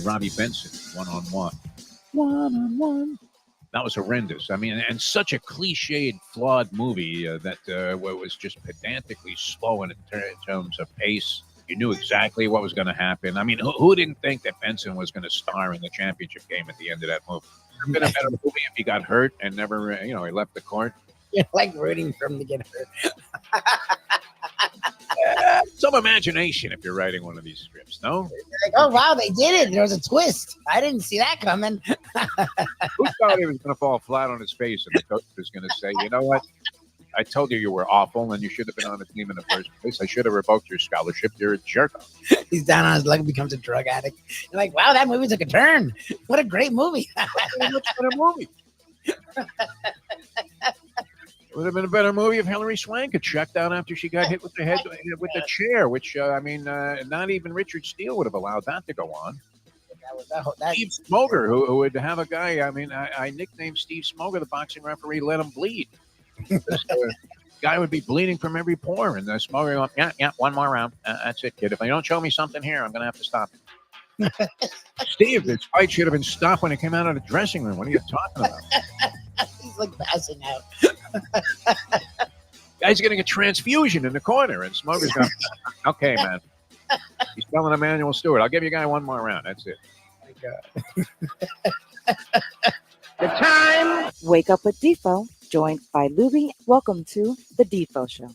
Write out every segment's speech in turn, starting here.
Robbie Benson, one-on-one. One-on-one. That was horrendous. I mean, and such a cliched, flawed movie that was just pedantically slow in terms of pace. You knew exactly what was going to happen. I mean, who didn't think that Benson was going to star in the championship game at the end of that movie? It would have been a better movie if he got hurt and never, he left the court. You're like rooting for him to get hurt. Some imagination if you're writing one of these scripts, no? Like, oh, wow, they did it. There was a twist. I didn't see that coming. Who thought he was going to fall flat on his face and the coach was going to say, you know what? I told you were awful and you should have been on the team in the first place. I should have revoked your scholarship. You're a jerk. He's down on his luck and becomes a drug addict. You're like, wow, that movie took a turn. What a great movie. Much better movie. It would have been a better movie if Hilary Swank had checked out after she got hit with the head with the chair, which, not even Richard Steele would have allowed that to go on. Steve Smoger, who would have a guy, I nicknamed Steve Smoger the boxing referee, let him bleed. This guy would be bleeding from every pore, and the Smoger going, yeah, one more round. That's it, kid. If you don't show me something here, I'm going to have to stop it. Steve, this fight should have been stopped when he came out of the dressing room. What are you talking about? He's like passing out. Guy's getting a transfusion in the corner, and Smoger's going, okay, man. He's telling Emmanuel Stewart, I'll give you guy one more round. That's it. Oh my God. The time. Wake up with Defo, joined by Lubie. Welcome to the Defo Show.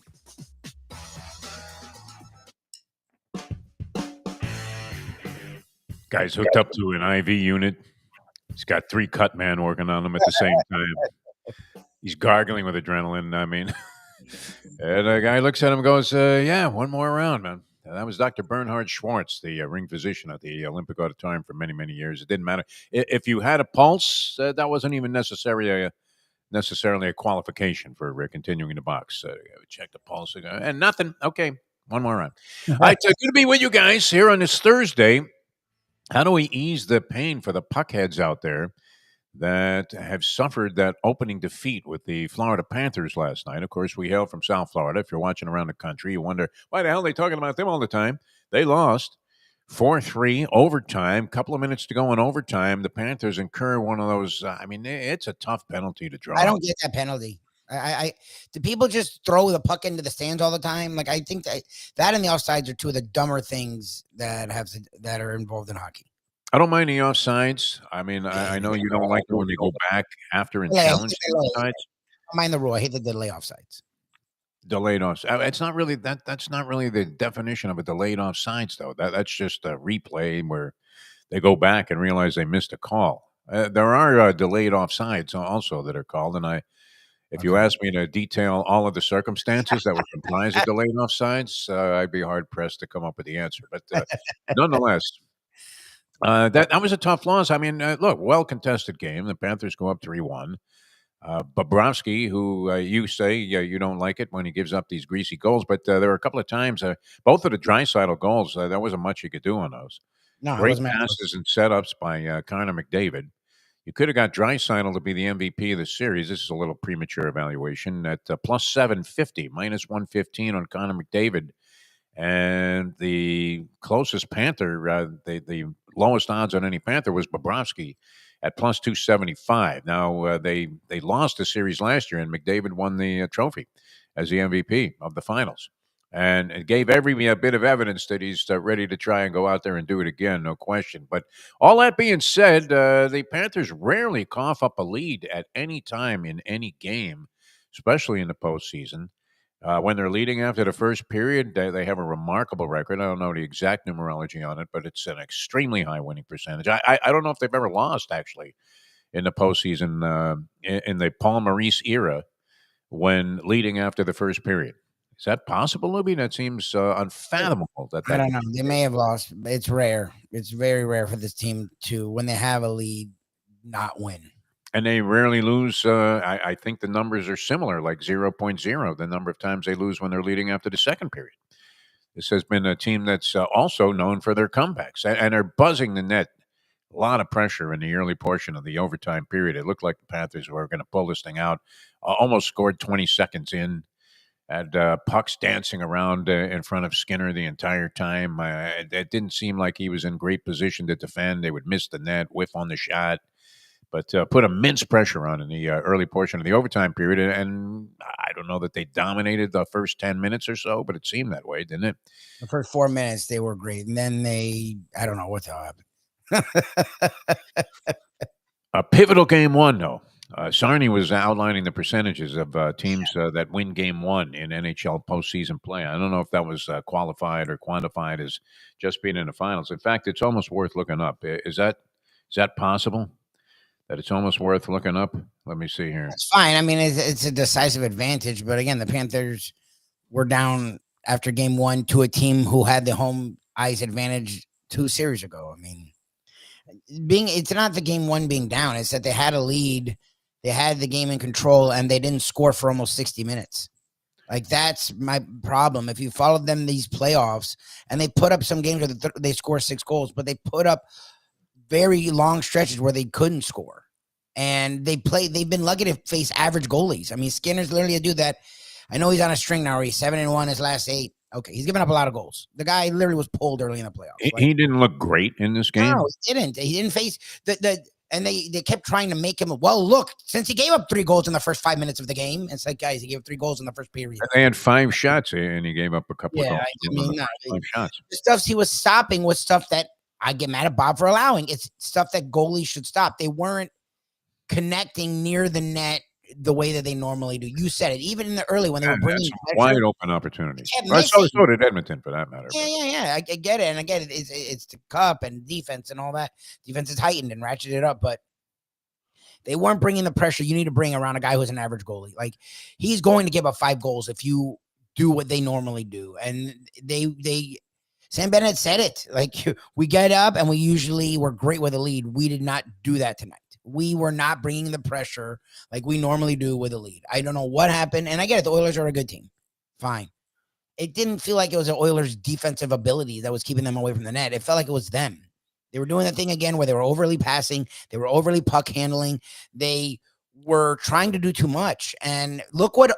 Guy's hooked up to an IV unit. He's got 3 cut man working on him at the same time. He's gargling with adrenaline. And the guy looks at him and goes, yeah, one more round, man. And that was Dr. Bernhard Schwartz, the ring physician at the Olympic Auditorium for many, many years. It didn't matter. If you had a pulse, that wasn't even necessarily a qualification for continuing to box. Check the pulse and nothing. Okay, one more round. All right, so good to be with you guys here on this Thursday. How do we ease the pain for the puckheads out there that have suffered that opening defeat with the Florida Panthers last night? Of course, we hail from South Florida. If you're watching around the country, you wonder, why the hell are they talking about them all the time? They lost 4-3 overtime, couple of minutes to go in overtime. The Panthers incur one of those, it's a tough penalty to draw. I don't get that penalty. Do people just throw the puck into the stands all the time? Like, I think that and the offsides are two of the dumber things that are involved in hockey. I don't mind the offsides. I know you don't like it when they go back after and challenge the offsides. I mind the rule. I hate the delay offsides. Delayed offsides. It's not really that's not really the definition of a delayed offsides, though. That's just a replay where they go back and realize they missed a call. There are delayed offsides also that are called, and if you ask me to detail all of the circumstances that would comprise a delayed offsides, I'd be hard pressed to come up with the answer. But nonetheless, that was a tough loss. Look, well contested game. The Panthers go up 3-1. Bobrovsky, who you say you don't like it when he gives up these greasy goals, but there were a couple of times, both of the Draisaitl goals, there wasn't much you could do on those. No, great passes and setups by Connor McDavid. You could have got Draisaitl to be the MVP of the series. This is a little premature evaluation at plus 750, minus 115 on Connor McDavid. And the closest Panther, the lowest odds on any Panther was Bobrovsky at plus 275. Now, they lost the series last year, and McDavid won the trophy as the MVP of the finals. And it gave every bit of evidence that he's ready to try and go out there and do it again, no question. But all that being said, the Panthers rarely cough up a lead at any time in any game, especially in the postseason. When they're leading after the first period, they have a remarkable record. I don't know the exact numerology on it, but it's an extremely high winning percentage. I don't know if they've ever lost, actually, in the postseason in the Paul Maurice era when leading after the first period. Is that possible, Lubie? That seems unfathomable. I don't know. They may have lost. It's rare. It's very rare for this team to, when they have a lead, not win. And they rarely lose. I think the numbers are similar, like 0.0, the number of times they lose when they're leading after the second period. This has been a team that's also known for their comebacks, and they're buzzing the net. A lot of pressure in the early portion of the overtime period. It looked like the Panthers were going to pull this thing out. Almost scored 20 seconds in. Had pucks dancing around in front of Skinner the entire time. It didn't seem like he was in great position to defend. They would miss the net, whiff on the shot, but put immense pressure on in the early portion of the overtime period. And I don't know that they dominated the first 10 minutes or so, but it seemed that way, didn't it? The first 4 minutes, they were great. And then I don't know what the hell happened. A pivotal game one, though. Sarni was outlining the percentages of teams that win game one in NHL postseason play. I don't know if that was qualified or quantified as just being in the finals. In fact, it's almost worth looking up. Is that possible? That it's almost worth looking up? Let me see here. It's fine. I mean, it's a decisive advantage. But again, the Panthers were down after game one to a team who had the home ice advantage 2 series ago. I mean, it's not the game one being down. It's that they had a lead. They had the game in control, and they didn't score for almost 60 minutes. Like, that's my problem. If you followed them these playoffs, and they put up some games where they score 6 goals, but they put up very long stretches where they couldn't score. And they've been lucky to face average goalies. I mean, Skinner's literally a dude that, I know he's on a string now where he's 7-1 his last 8. Okay, he's given up a lot of goals. The guy literally was pulled early in the playoffs. He didn't look great in this game. No, he didn't. He didn't face and they kept trying to make him, well, look, since he gave up 3 goals in the first 5 minutes of the game, it's like, guys, he gave up 3 goals in the first period. And they had 5 shots, and he gave up a couple of goals. I mean, 5 shots. The stuff he was stopping was stuff that I get mad at Bob for allowing. It's stuff that goalies should stop. They weren't connecting near the net the way that they normally do. You said it, even in the early when they were bringing wide open opportunities. So did Edmonton, for that matter. Yeah. I get it, and again, it's the cup and defense and all that. Defense is heightened and ratcheted up, but they weren't bringing the pressure you need to bring around a guy who's an average goalie. Like, he's going to give up 5 goals if you do what they normally do, and they. Sam Bennett said it. Like, we get up and we're great with a lead. We did not do that tonight. We were not bringing the pressure like we normally do with a lead. I don't know what happened. And I get it. The Oilers are a good team. Fine. It didn't feel like it was the Oilers' defensive ability that was keeping them away from the net. It felt like it was them. They were doing the thing again where they were overly passing. They were overly puck handling. They were trying to do too much. And look what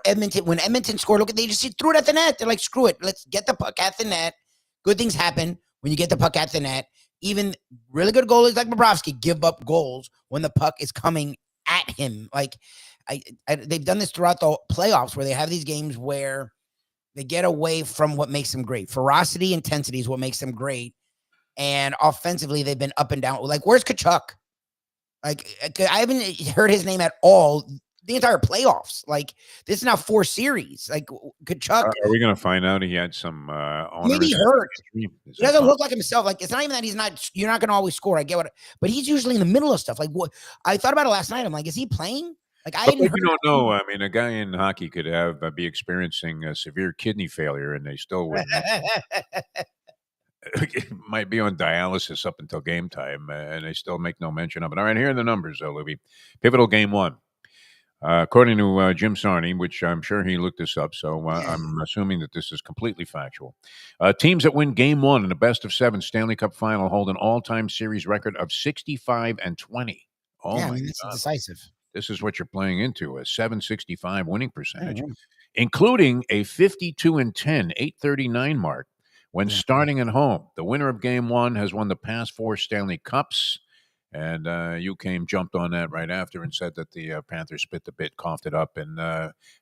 when Edmonton scored, they just threw it at the net. They're like, screw it. Let's get the puck at the net. Good things happen when you get the puck at the net. Even really good goalies like Bobrovsky give up goals when the puck is coming at him. Like, they've done this throughout the playoffs where they have these games where they get away from what makes them great. Ferocity, intensity is what makes them great. And offensively, they've been up and down. Like, where's Kachuk? Like, I haven't heard his name at all the entire playoffs. Like, this is now 4 series. Like, Kachuk. Are we going to find out he had some maybe hurt? He doesn't look like himself. Like, it's not even that you're not going to always score. I get what, but he's usually in the middle of stuff. Like, what I thought about it last night. I'm like, is he playing? Like, you don't know. I mean, a guy in hockey could be experiencing a severe kidney failure, and they still would. Might be on dialysis up until game time, and they still make no mention of it. All right, here are the numbers, Lubie. Pivotal game one. According to Jim Sarni, which I'm sure he looked this up, so I'm assuming that this is completely factual. Teams that win Game 1 in the best-of-7 Stanley Cup Final hold an all-time series record of 65-20. Oh, yeah, I mean, it's decisive. This is what you're playing into, a 765 winning percentage, including a 52-10, 839 mark when starting at home. The winner of Game 1 has won the past 4 Stanley Cups. And you jumped on that right after and said that the Panthers spit the bit, coughed it up, and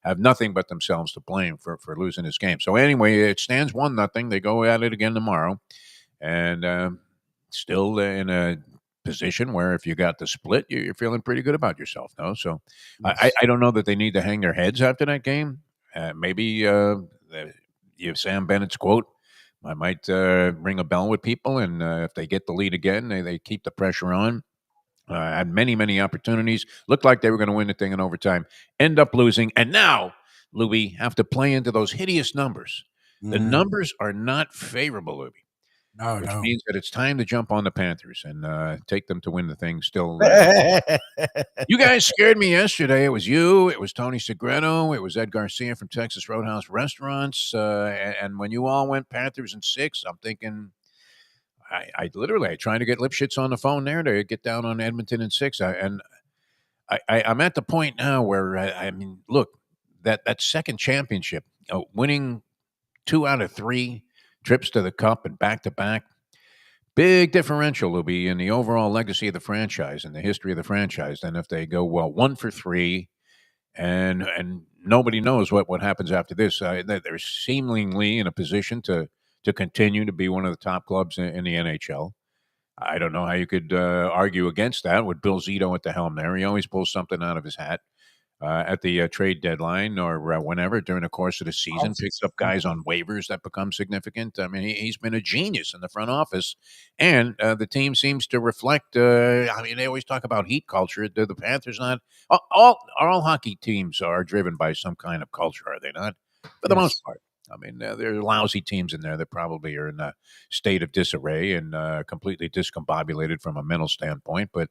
have nothing but themselves to blame for losing this game. So anyway, it stands 1-0. They go at it again tomorrow, and still in a position where if you got the split, you're feeling pretty good about yourself, no? So I don't know that they need to hang their heads after that game. Maybe you have Sam Bennett's quote. I might ring a bell with people, and if they get the lead again, they keep the pressure on. Had many opportunities. Looked like they were going to win the thing in overtime. End up losing. And now, Lubie, have to play into those hideous numbers. The numbers are not favorable, Lubie. Which means that it's time to jump on the Panthers and take them to win the thing still. You guys scared me yesterday. It was you. It was Tony Segreto. It was Ed Garcia from Texas Roadhouse Restaurants. And when you all went Panthers in 6, I'm thinking, I literally trying to get Lipschitz on the phone there to get down on Edmonton in 6. I'm at the point now where, I mean, look, that second championship, winning 2 out of 3 trips to the Cup and back-to-back. Big differential will be in the overall legacy of the franchise and the history of the franchise than if they go, well, 1 for 3, and nobody knows what happens after this. They're seemingly in a position to continue to be one of the top clubs in the NHL. I don't know how you could argue against that with Bill Zito at the helm there. He always pulls something out of his hat at the trade deadline or whenever during the course of the season, picks up guys on waivers that become significant. I mean, he's been a genius in the front office, and the team seems to reflect. I mean, they always talk about heat culture. The Panthers not all hockey teams are driven by some kind of culture, are they not? For the most part. I mean, there are lousy teams in there that probably are in a state of disarray and completely discombobulated from a mental standpoint. But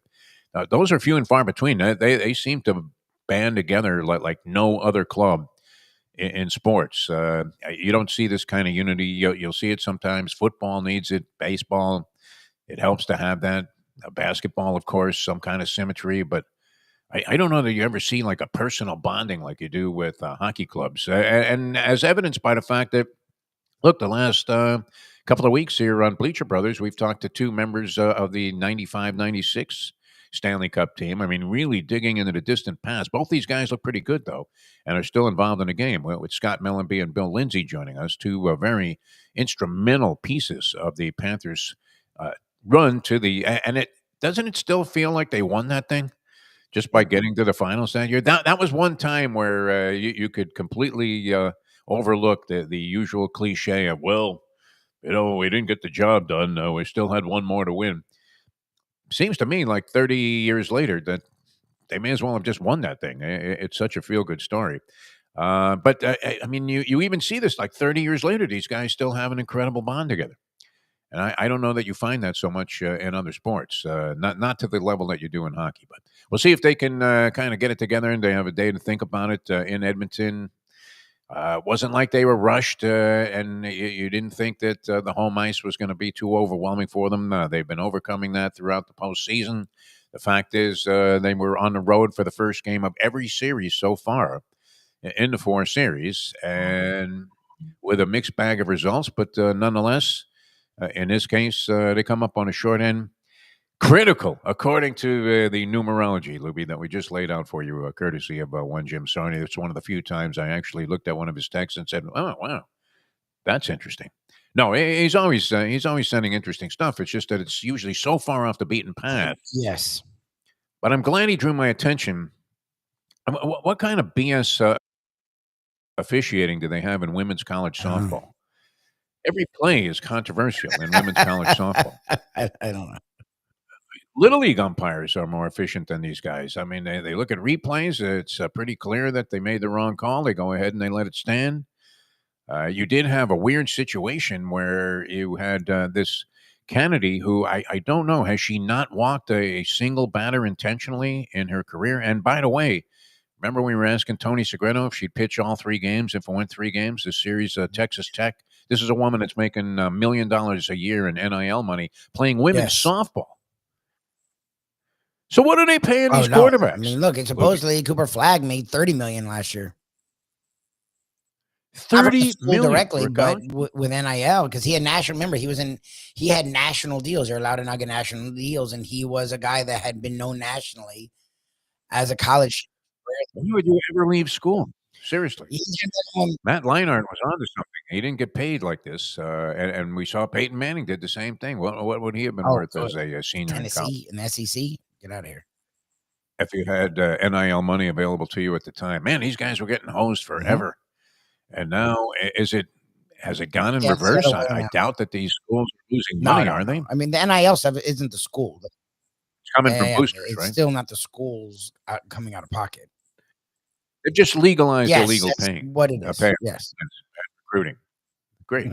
those are few and far between. They seem to band together like no other club in sports. You don't see this kind of unity. You'll see it sometimes. Football needs it. Baseball, it helps to have that. Basketball, of course, some kind of symmetry. But I don't know that you ever see like a personal bonding like you do with hockey clubs. And as evidenced by the fact that, look, the last couple of weeks here on Bleacher Brothers, we've talked to 2 members of the 95-96 Stanley Cup team. I mean, really digging into the distant past. Both these guys look pretty good, though, and are still involved in the game. With Scott Mellenby and Bill Lindsay joining us, 2 very instrumental pieces of the Panthers' run to the. And it doesn't it still feel like they won that thing just by getting to the finals that year? That was one time where you could completely overlook the usual cliche of, well, we didn't get the job done. We still had one more to win. Seems to me like 30 years later that they may as well have just won that thing. It's such a feel-good story. But I mean, you even see this like 30 years later, these guys still have an incredible bond together. And I don't know that you find that so much in other sports, not to the level that you do in hockey. But we'll see if they can kind of get it together and they have a day to think about it in Edmonton. Wasn't like they were rushed, and you didn't think that the home ice was going to be too overwhelming for them. They've been overcoming that throughout the postseason. The fact is, they were on the road for the first game of every series so far in the 4 series, and with a mixed bag of results. But nonetheless, in this case, they come up on a short end. Critical, according to the numerology, Lubie, that we just laid out for you, courtesy of one Jim Sarney. It's one of the few times I actually looked at one of his texts and said, "Oh, wow, that's interesting." No, he's always sending interesting stuff. It's just that it's usually so far off the beaten path. Yes, but I'm glad he drew my attention. What kind of BS officiating do they have in women's college softball? Every play is controversial in women's college softball. I don't know. Little League umpires are more efficient than these guys. I mean, they look at replays. It's pretty clear that they made the wrong call. They go ahead and they let it stand. You did have a weird situation where you had this Kennedy who I don't know. Has she not walked a single batter intentionally in her career? And by the way, remember we were asking Tony Segreto if she'd pitch all 3 games, if it went 3 games, this series, Texas Tech. This is a woman that's making $1 million a year in NIL money playing women's softball. So what are they paying these quarterbacks? I mean, look, it's supposedly Cooper Flagg made $30 million last year. $30 million directly, but with NIL, because he had national. Remember, he had national deals. You're allowed to now get national deals, and he was a guy that had been known nationally as a college. When would you ever leave school? Seriously, Matt Leinart was onto something. He didn't get paid like this, and we saw Peyton Manning did the same thing. What would he have been worth as a senior Tennessee in SEC? Get out of here. If you had NIL money available to you at the time, man, these guys were getting hosed forever. And now, has it gone in reverse? I doubt that these schools are losing money, are they? I mean, the NIL stuff isn't the school. It's coming from boosters, it's right? It's still not the schools coming out of pocket. They've just legalized illegal paying. What it is. Yes. Recruiting. Great.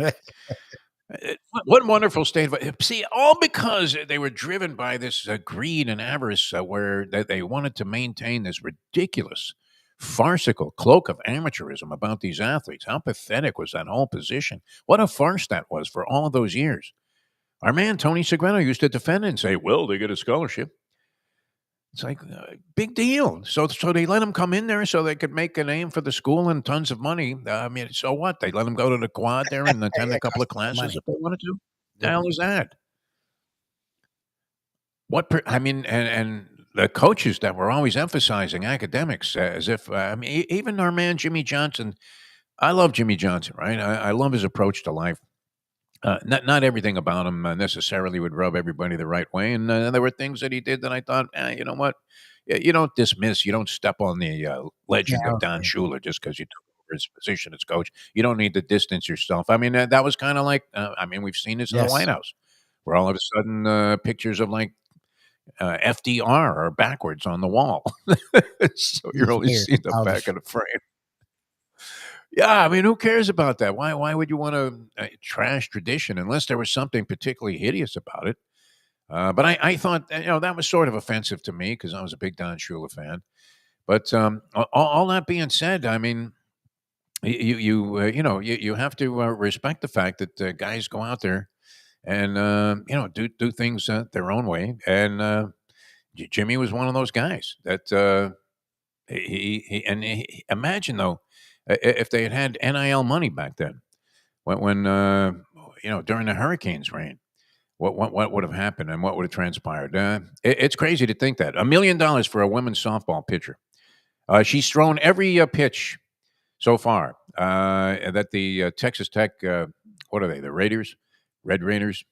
What wonderful state of, see, all because they were driven by this greed and avarice where they wanted to maintain this ridiculous, farcical cloak of amateurism about these athletes. How pathetic was that whole position? What a farce that was for all of those years. Our man, Tony Segreto, used to defend it and say, well, they get a scholarship. It's like big deal. So they let him come in there so they could make a name for the school and tons of money. I mean, so what? They let him go to the quad there and attend Yeah, a it couple of costs a lot of classes money. if they wanted to. The hell is that? I mean, and the coaches that were always emphasizing academics as if I mean, even our man Jimmy Johnson. I love Jimmy Johnson, right? I love his approach to life. Not everything about him necessarily would rub everybody the right way, and there were things that he did that I thought, you know what, you don't dismiss, you don't step on the Yeah, legend of Don okay. Shula just because you took over his position as coach. You don't need to distance yourself. I mean, that was kind of like, I mean, we've seen this in the Yes. White House, where all of a sudden pictures of like FDR are backwards on the wall, so you're only Weird. seeing the back Childish. of the frame. Yeah, I mean, who cares about that? Why would you want to trash tradition unless there was something particularly hideous about it? But I thought that was sort of offensive to me because I was a big Don Shula fan. But all that being said, I mean, you have to respect the fact that guys go out there and do things their own way. And Jimmy was one of those guys that imagine though if they had NIL money back then when during the hurricanes reign. What would have happened and what would have transpired? It's crazy to think that $1 million for a women's softball pitcher. She's thrown every pitch so far that the Texas Tech, what are they? The Raiders, Red Raiders.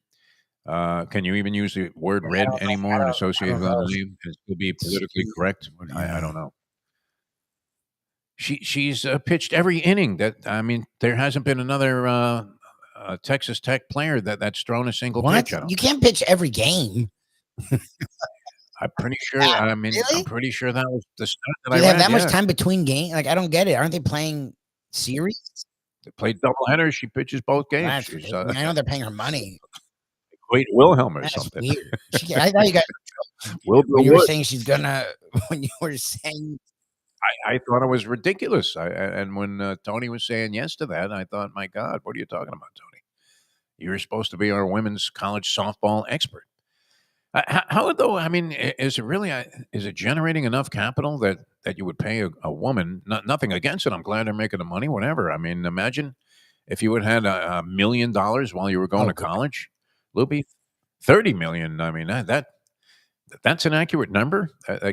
Can you even use the word I red don't know. anymore and associate I with don't the know. name and still be politically correct? I Yeah. don't know. She's pitched every inning. That I mean, there hasn't been another Texas Tech player that's thrown a single What? pitch. I don't You think. can't pitch every game. I'm pretty sure. I mean, I'm Really? pretty sure that was the stat that Do I they have read. that much Yeah, time between games? Like, I don't get it. Aren't they playing series? they played doubleheaders. She pitches both games. That's She's ridiculous. I mean, I know they're paying her money. Great Wilhelm or That's something. weird. I thought you guys Wilbur when you were Wood. saying she's gonna when you were saying I thought it was ridiculous. And when Tony was saying yes to that, I thought, my God, what are you talking about, Tony? You're supposed to be our women's college softball expert. How though? I mean, is it really? Is it generating enough capital that you would pay a woman? Nothing against it. I'm glad they're making the money. Whatever. I mean, imagine if you would had $1 million while you were going oh to god. college, Luby, 30 million. I mean, that's an accurate number.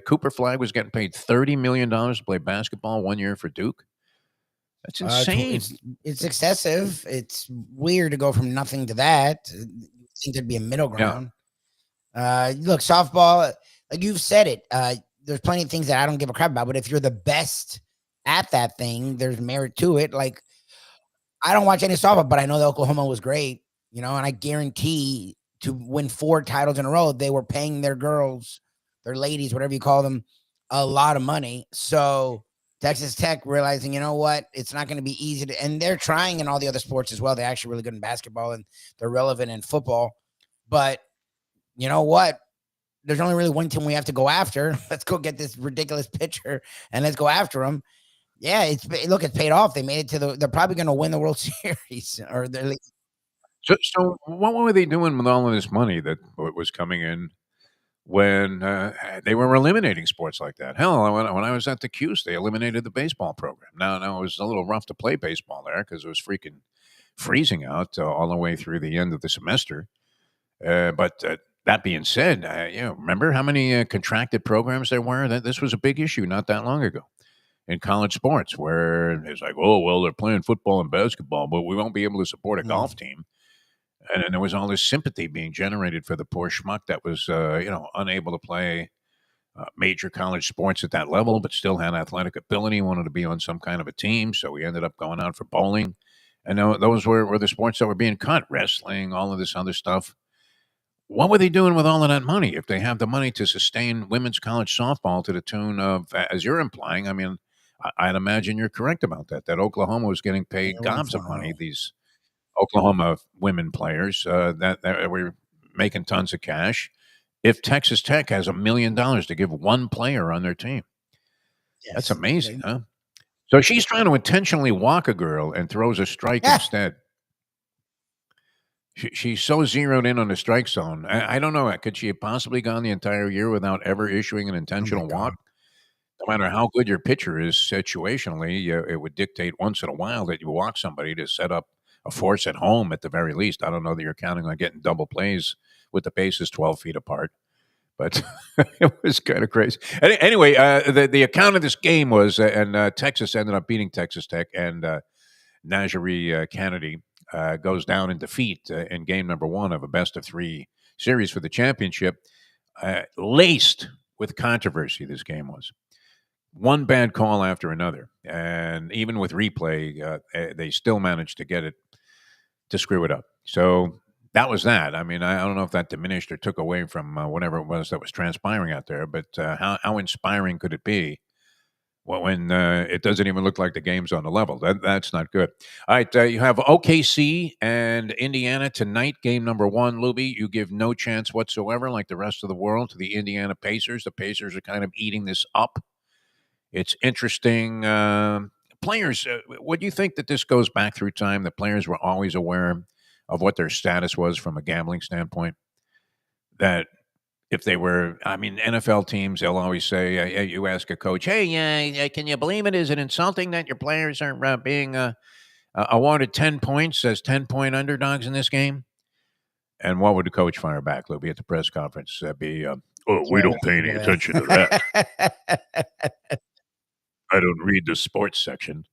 Cooper Flag was getting paid $30 million to play basketball 1 year for Duke. That's insane. It's excessive. It's weird to go from nothing to that. You think there'd be a middle Yeah. ground. Look, softball, like you've said it. There's plenty of things that I don't give a crap about, but if you're the best at that thing, there's merit to it. Like I don't watch any softball, but I know that Oklahoma was great, and I guarantee to win 4 titles in a row, they were paying their girls, their ladies, whatever you call them, a lot of money. So Texas Tech realizing, you know what, it's not going to be easy to, and they're trying in all the other sports as well. They're actually really good in basketball and they're relevant in football. But you know what? There's only really one team we have to go after. Let's go get this ridiculous pitcher and let's go after him. Yeah, it's paid off. They made it to they're probably going to win the World Series or they're So what were they doing with all of this money that was coming in when they were eliminating sports like that? Hell, when I was at the Cuse, they eliminated the baseball program. Now it was a little rough to play baseball there because it was freaking freezing out all the way through the end of the semester. But that being said, remember how many contracted programs there were? This was a big issue not that long ago in college sports, where it's like, oh well, they're playing football and basketball, but we won't be able to support a golf team. And then there was all this sympathy being generated for the poor schmuck that was, unable to play major college sports at that level, but still had athletic ability, wanted to be on some kind of a team. So he ended up going out for bowling. And those were the sports that were being cut, wrestling, all of this other stuff. What were they doing with all of that money? If they have the money to sustain women's college softball to the tune of, as you're implying, I mean, I'd imagine you're correct about that Oklahoma was getting paid gobs of money. These Oklahoma women players that were making tons of cash. If Texas Tech has $1 million to give one player on their team, that's yes. amazing, huh? So she's trying to intentionally walk a girl and throws a strike Yeah. instead. She's so zeroed in on the strike zone. I don't know. Could she have possibly gone the entire year without ever issuing an Oh my intentional God. walk? No matter how good your pitcher is situationally, it would dictate once in a while that you walk somebody to set up a force at home at the very least. I don't know that you're counting on getting double plays with the bases 12 feet apart, but it was kind of crazy. Anyway, the account of this game was, and Texas ended up beating Texas Tech, and Najee Kennedy goes down in defeat in game number one of a best of three series for the championship, laced with controversy. This game was one bad call after another, and even with replay, they still managed to get it to screw it up. So that was that. I mean, I don't know if that diminished or took away from whatever it was that was transpiring out there, but how inspiring could it be? Well, when it doesn't even look like the game's on the level, that's not good. All right, you have OKC and Indiana tonight, game number one. Lubie, you give no chance whatsoever, like the rest of the world, to the Indiana Pacers. The Pacers are kind of eating this up. It's interesting. Players, what do you think that this goes back through time? The players were always aware of what their status was from a gambling standpoint. That if they were, I mean, NFL teams, they'll always say, you ask a coach, hey, can you believe it? Is it insulting that your players aren't being awarded 10 points as 10-point underdogs in this game? And what would the coach fire back? They'll be at the press conference. We don't pay any attention to that. I don't read the sports section.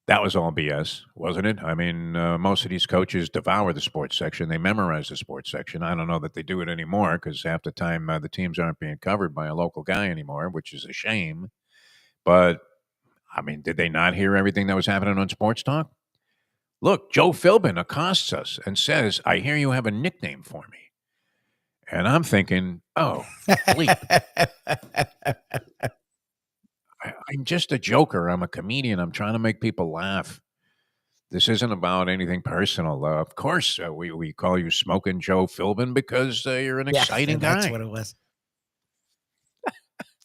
That was all BS, wasn't it? I mean, most of these coaches devour the sports section. They memorize the sports section. I don't know that they do it anymore because half the time the teams aren't being covered by a local guy anymore, which is a shame. But, I mean, did they not hear everything that was happening on Sports Talk? Look, Joe Philbin accosts us and says, I hear you have a nickname for me. And I'm thinking, oh, bleep. I'm just a joker. I'm a comedian. I'm trying to make people laugh. This isn't about anything personal. Of course, we call you Smoking Joe Philbin because you're an exciting guy. That's what it was.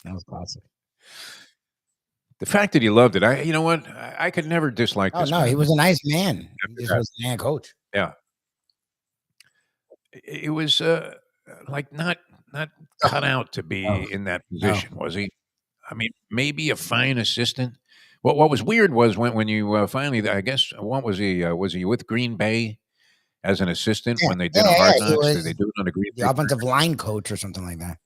That was classic. The fact that he loved it, you know what? I could never dislike this. No, man. he was a nice man. He just was a man coach. Yeah. It was like not cut out to be in that position, was he? I mean, maybe a fine assistant. What was weird was when you finally, I guess, what was he? Was he with Green Bay as an assistant when they did a Hard Knocks? Did they do it on a Green Bay? The offensive line coach or something like that.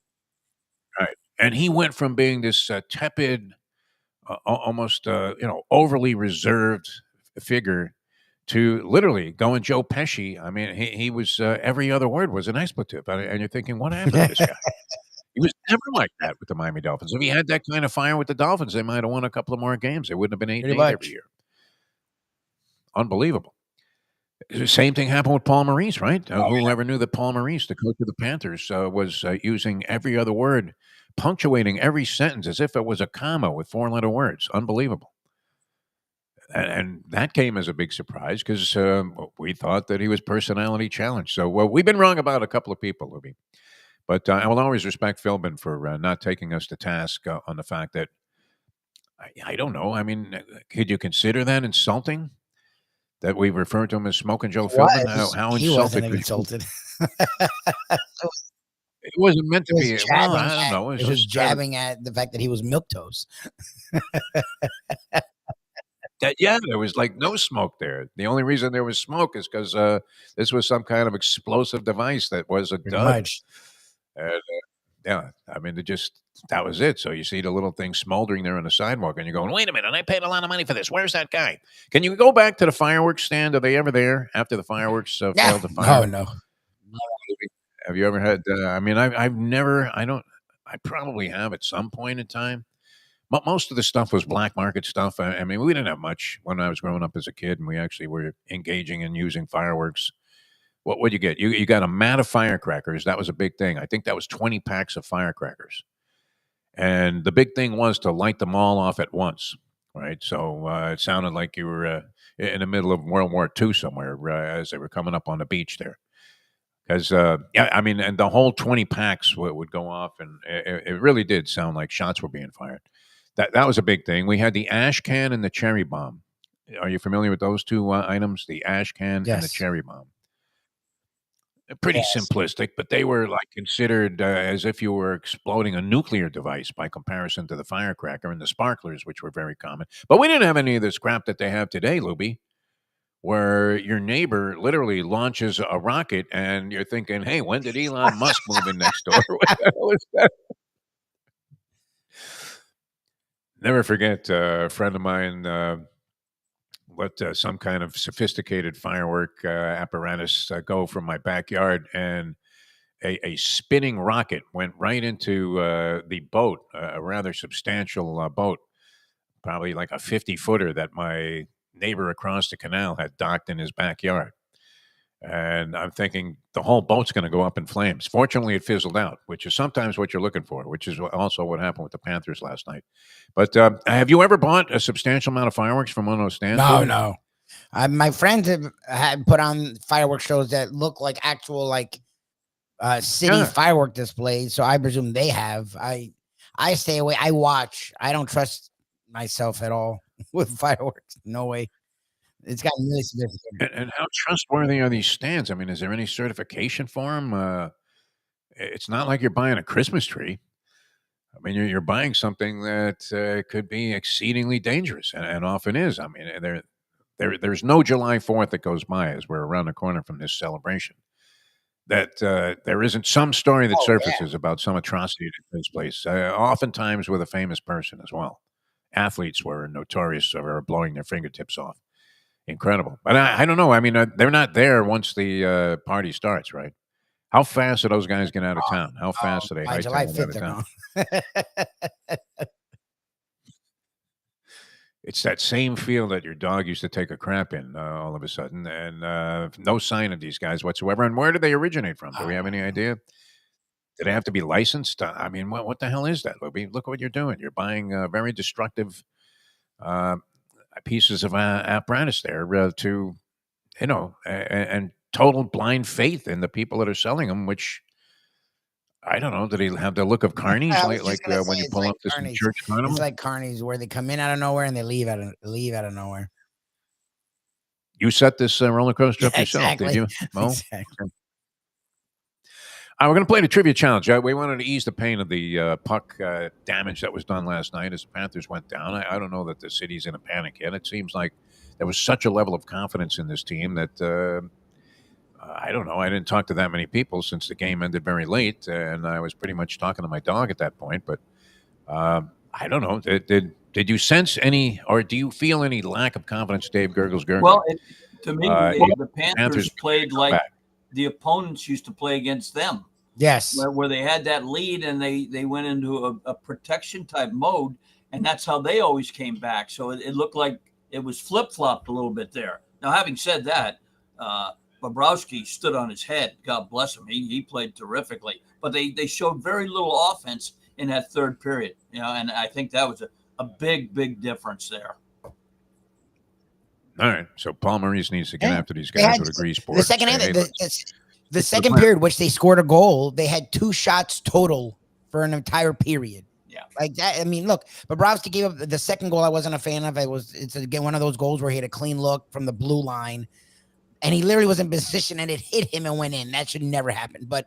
Right. And he went from being this tepid, almost overly reserved figure to literally going Joe Pesci. I mean, he was every other word was an expletive, and you're thinking, what happened to this guy? He was never like that with the Miami Dolphins. If he had that kind of fire with the Dolphins, they might have won a couple of more games. They wouldn't have been 8-8 every year. Unbelievable. The same thing happened with Paul Maurice, right? Whoever knew that Paul Maurice, the coach of the Panthers, was using every other word, punctuating every sentence as if it was a comma with 4-letter words. Unbelievable. And that came as a big surprise because we thought that he was personality challenged. So we've been wrong about a couple of people, Lubie. But I will always respect Philbin for not taking us to task on the fact that, I don't know. I mean, could you consider that insulting? That we refer to him as Smoking Joe Philbin? How he insulted? Wasn't insulted. It wasn't meant to be. Well, I don't know. It was jabbing at the fact that he was milquetoast. There was like no smoke there. The only reason there was smoke is because this was some kind of explosive device that was a dud. And, I mean, that was it. So you see the little thing smoldering there on the sidewalk, and you're going, wait a minute, I paid a lot of money for this. Where's that guy? Can you go back to the fireworks stand? Are they ever there after the fireworks failed to fire? No. Have you ever had, I mean, I probably have at some point in time. But most of the stuff was black market stuff. I mean, we didn't have much when I was growing up as a kid, and we actually were engaging in using fireworks. What would you get? You got a mat of firecrackers. That was a big thing. I think that was 20 packs of firecrackers. And the big thing was to light them all off at once, right? So it sounded like you were in the middle of World War II somewhere as they were coming up on the beach there. Because, I mean, and the whole 20 packs would go off, and it really did sound like shots were being fired. That was a big thing. We had the ash can and the cherry bomb. Are you familiar with those two items, the ash can and the Yes. cherry bomb? Pretty Yes. simplistic, but they were like considered as if you were exploding a nuclear device by comparison to the firecracker and the sparklers, which were very common. But we didn't have any of this crap that they have today, Luby, where your neighbor literally launches a rocket and you're thinking, hey, when did Elon Musk move in next door? What the hell is that? Never forget a friend of mine let some kind of sophisticated firework apparatus go from my backyard, and a spinning rocket went right into the boat, a rather substantial boat, probably like a 50-footer that my neighbor across the canal had docked in his backyard. And I'm thinking the whole boat's going to go up in flames. Fortunately, it fizzled out, which is sometimes what you're looking for, which is also what happened with the Panthers last night. But have you ever bought a substantial amount of fireworks from one of those stands? No, Louis? no. My friends had put on fireworks shows that look like actual city firework displays, so I presume they have. I stay away. I watch. I don't trust myself at all with fireworks. No way. It's gotten really significant. And how trustworthy are these stands? I mean, is there any certification for them? It's not like you're buying a Christmas tree. I mean, you're buying something that could be exceedingly dangerous, and often is. I mean, there's no July 4th that goes by as we're around the corner from this celebration that there isn't some story that surfaces about some atrocity that takes place, oftentimes with a famous person as well. Athletes were notorious for blowing their fingertips off. Incredible. But I don't know. I mean, they're not there once the party starts, right? How fast do those guys get out of town? How fast do they By hightail July it out 5th, of they're town? gone. It's that same field that your dog used to take a crap in all of a sudden, and no sign of these guys whatsoever. And where do they originate from? Do we have any idea? Do they have to be licensed? I mean, what the hell is that, Luby? Look what you're doing. You're buying very destructive uh, pieces of apparatus there to, and total blind faith in the people that are selling them, which I don't know. Do they have the look of carnies I was just gonna when say, you it's pull like up to some carnies. church It's carnival? like carnies where they come in out of nowhere and they leave out of nowhere. You set this roller coaster up Yeah, yourself, did exactly. you? Mo? Exactly. Okay. We're going to play the trivia challenge. We wanted to ease the pain of the puck damage that was done last night as the Panthers went down. I don't know that the city's in a panic yet. It seems like there was such a level of confidence in this team that I don't know. I didn't talk to that many people since the game ended very late, and I was pretty much talking to my dog at that point. But I don't know. Did you sense any, or do you feel any lack of confidence, Dave Gurggles Gergely? Well, to me, the Panthers played like the opponents used to play against them. Yes. Where they had that lead and they went into a protection type mode, and that's how they always came back. So it looked like it was flip-flopped a little bit there. Now, having said that, Bobrovsky stood on his head. God bless him. He played terrifically. But they showed very little offense in that third period, and I think that was a big, big difference there. All right. So Paul Maurice needs to get after these guys with a grease board. The second the second period, which they scored a goal, they had 2 shots total for an entire period. Yeah. Like that. I mean, look, Bobrovsky gave up the second goal I wasn't a fan of. It's again one of those goals where he had a clean look from the blue line. And he literally was in position and it hit him and went in. That should never happen. But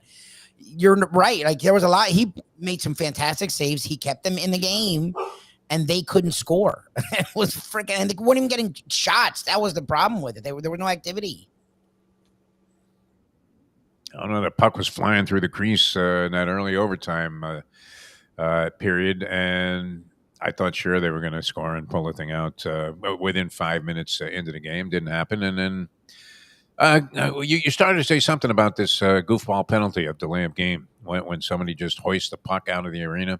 you're right. Like there was a lot. He made some fantastic saves. He kept them in the game and they couldn't score. It was freaking, and they weren't even getting shots. That was the problem with it. There was no activity. I don't know. The puck was flying through the crease in that early overtime period. And I thought sure they were going to score and pull the thing out within 5 minutes into the game. Didn't happen. And then you started to say something about this goofball penalty of delay of game when somebody just hoists the puck out of the arena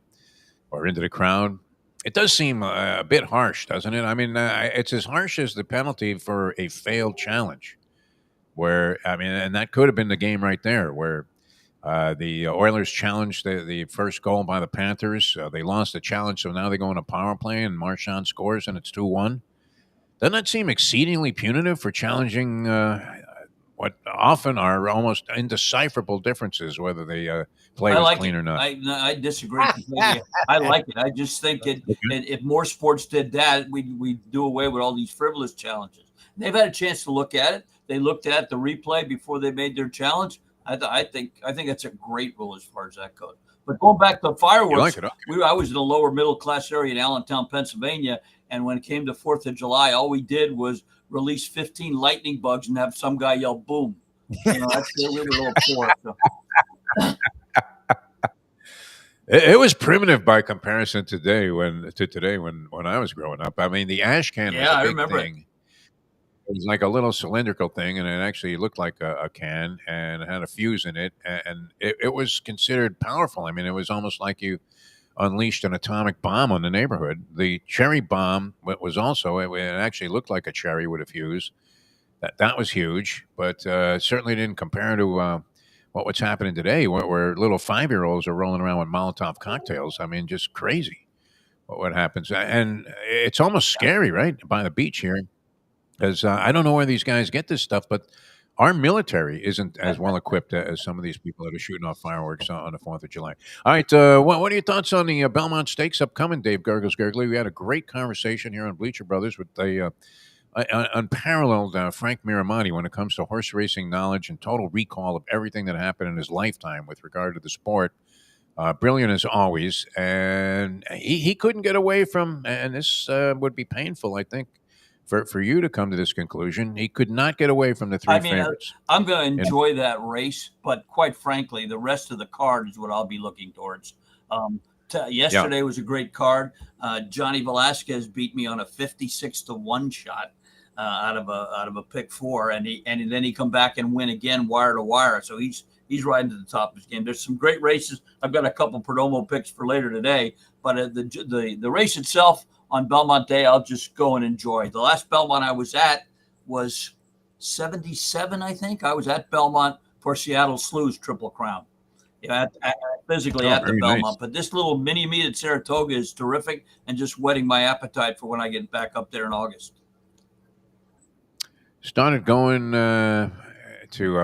or into the crowd. It does seem a bit harsh, doesn't it? I mean, it's as harsh as the penalty for a failed challenge where, I mean, and that could have been the game right there where the Oilers challenged the first goal by the Panthers. They lost the challenge, so now they go on a power play and Marchand scores and it's 2-1. Doesn't that seem exceedingly punitive for challenging what often are almost indecipherable differences, whether the play I was like clean it. or not. I disagree completely. I like it. I just think if more sports did that, we do away with all these frivolous challenges. They've had a chance to look at it. They looked at the replay before they made their challenge. I think that's a great rule as far as that goes. But going back to You fireworks, like it? Okay. I was in a lower middle class area in Allentown, Pennsylvania, and when it came to 4th of July, all we did was release 15 lightning bugs and have some guy yell "boom." You know, we were a little poor. So. It was primitive by comparison today when I was growing up. I mean, the ash can was Yeah, a I big remember it. thing. It was like a little cylindrical thing, and it actually looked like a can, and it had a fuse in it, and it was considered powerful. I mean, it was almost like you unleashed an atomic bomb on the neighborhood. The cherry bomb was also it actually looked like a cherry with a fuse. That was huge, but certainly didn't compare to what's happening today, where little 5-year-olds are rolling around with Molotov cocktails. I mean, just crazy what happens, and it's almost scary, right, by the beach here, because I don't know where these guys get this stuff, but our military isn't as well equipped as some of these people that are shooting off fireworks on the 4th of July. All right, what are your thoughts on the Belmont Stakes upcoming, Dave Gurggles Gergely? We had a great conversation here on Bleacher Brothers with the unparalleled Frank Miramonte when it comes to horse racing knowledge and total recall of everything that happened in his lifetime with regard to the sport. Brilliant as always, and he couldn't get away from, and this would be painful, I think, for you to come to this conclusion. He could not get away from the three favorites. I'm going to enjoy that race, but quite frankly, the rest of the card is what I'll be looking towards. Yesterday was a great card. Johnny Velasquez beat me on a 56-1 shot out of a pick 4, and then he come back and win again wire to wire. So he's riding to the top of his game. There's some great races. I've got a couple Perdomo picks for later today, but the race itself on Belmont Day, I'll just go and enjoy. The last Belmont I was at was 77, I think. I was at Belmont for Seattle Slew's Triple Crown. Physically at the Belmont. Nice. But this little mini meet at Saratoga is terrific and just whetting my appetite for when I get back up there in August. Started going to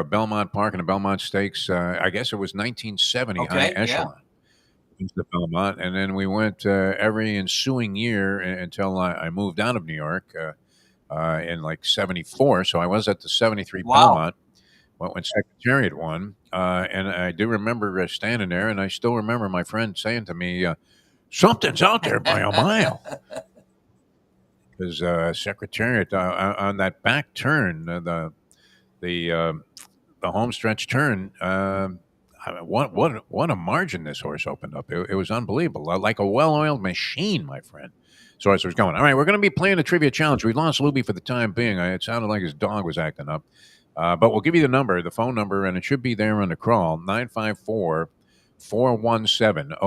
Belmont Park and the Belmont Stakes. I guess it was 1970, high echelon. Into Belmont, and then we went every ensuing year until I moved out of New York in like 74. So I was at the 73 Belmont when Secretariat won. And I do remember standing there, and I still remember my friend saying to me, something's out there by a mile. Because Secretariat on that back turn, the home stretch turn, what a margin this horse opened up. It was unbelievable, like a well-oiled machine, my friend. So as I was going, all right, we're going to be playing a trivia challenge. We lost Lubie for the time being. It sounded like his dog was acting up. But we'll give you the phone number, and it should be there on the crawl, 954-417-0070,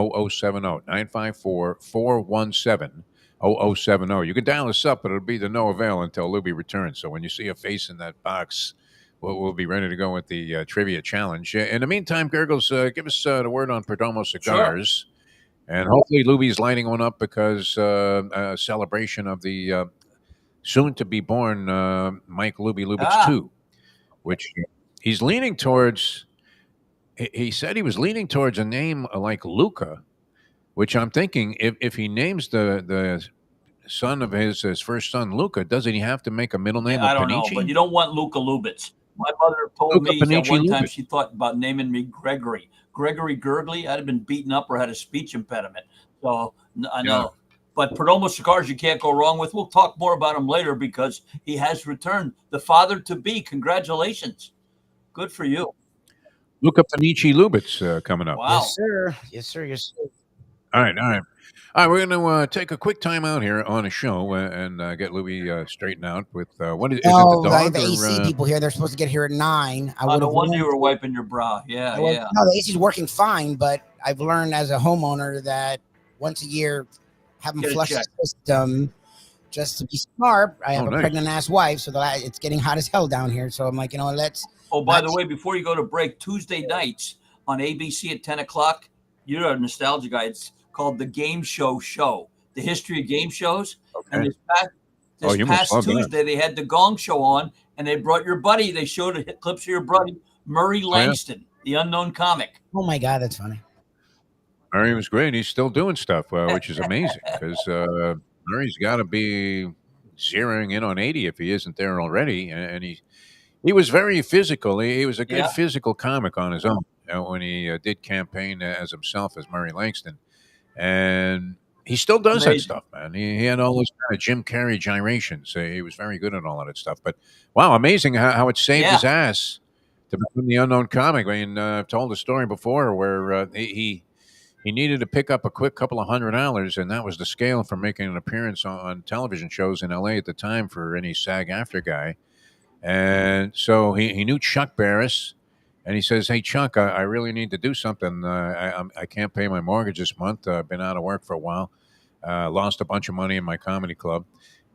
954-417-0070. You can dial us up, but it'll be to no avail until Lubie returns. So when you see a face in that box, we'll be ready to go with the trivia challenge. In the meantime, Gurggles, give us the word on Perdomo cigars. Sure. And hopefully Lubie's lighting one up because a celebration of the soon-to-be-born Mike Lubitz 2. Which he's leaning towards. He said he was leaning towards a name like Luca, which I'm thinking if he names the son of his first son Luca, doesn't he have to make a middle name? I don't know, but you don't want Luca Lubitz. My mother told me that one time she thought about naming me Gregory Gergely. I'd have been beaten up or had a speech impediment. So I know. Yeah. But Perdomo cigars you can't go wrong with. We'll talk more about him later because he has returned. The father-to-be. Congratulations. Good for you. Luca Panici Lubitz coming up. Wow. Yes, sir. Yes, sir. Yes, sir. All right. We're going to take a quick time out here on a show and get Lubie straightened out with what is it? The dog? The AC people here, they're supposed to get here at 9. No wonder you were wiping your brow. Yeah. No, the AC's working fine, but I've learned as a homeowner that once a year, have them flush the system just to be smart. I have a pregnant ass wife, so it's getting hot as hell down here. So I'm like, let's. Oh, by the way, before you go to break, Tuesday nights on ABC at 10 o'clock, you're a nostalgia guy. It's called The Game Show, the history of game shows. Okay. And Oh, This you must past love that. Tuesday, they had the Gong Show on, and they brought your buddy. They showed clips of your buddy, Murray Langston, the unknown comic. Oh my God, that's funny. Murray was great. He's still doing stuff, which is amazing because Murray's got to be zeroing in on 80 if he isn't there already. And he was very physical. He was a good Yeah. physical comic on his own when he did campaign as himself as Murray Langston. And he still does that Amazing. stuff, man. He had all those kind of Jim Carrey gyrations. He was very good at all of that stuff. But wow, amazing how it saved Yeah. his ass to become the unknown comic. I mean, I've told a story before where he needed to pick up a quick couple of $100, and that was the scale for making an appearance on television shows in LA at the time for any SAG-AFTRA guy. And so he knew Chuck Barris, and he says, "Hey, Chuck, I really need to do something. I can't pay my mortgage this month. I've been out of work for a while. Lost a bunch of money in my comedy club."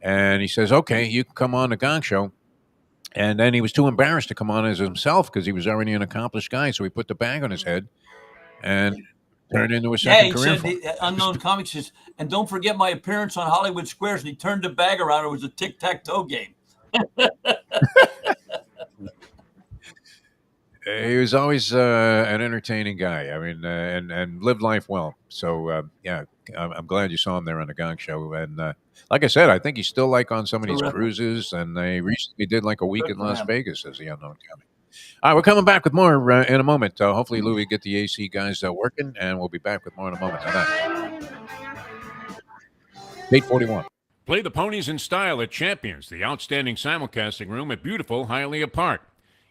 And he says, "Okay, you can come on the Gong Show." And then he was too embarrassed to come on as himself because he was already an accomplished guy. So he put the bag on his head and turned into a Yeah, second he career. said the unknown comic says, and don't forget my appearance on Hollywood Squares. And he turned the bag around. It was a tic-tac-toe game. He was always an entertaining guy. I mean, and lived life well. So yeah, I'm glad you saw him there on the Gong Show. And like I said, I think he's still like on some of these Terrific. cruises. And they recently did like a week Good in for Las him. Vegas as the unknown comic. All right, we're coming back with more in a moment. Hopefully, Louie get the AC guys working, and we'll be back with more in a moment. 8:41. Play the ponies in style at Champions, the outstanding simulcasting room at beautiful Hialeah Park.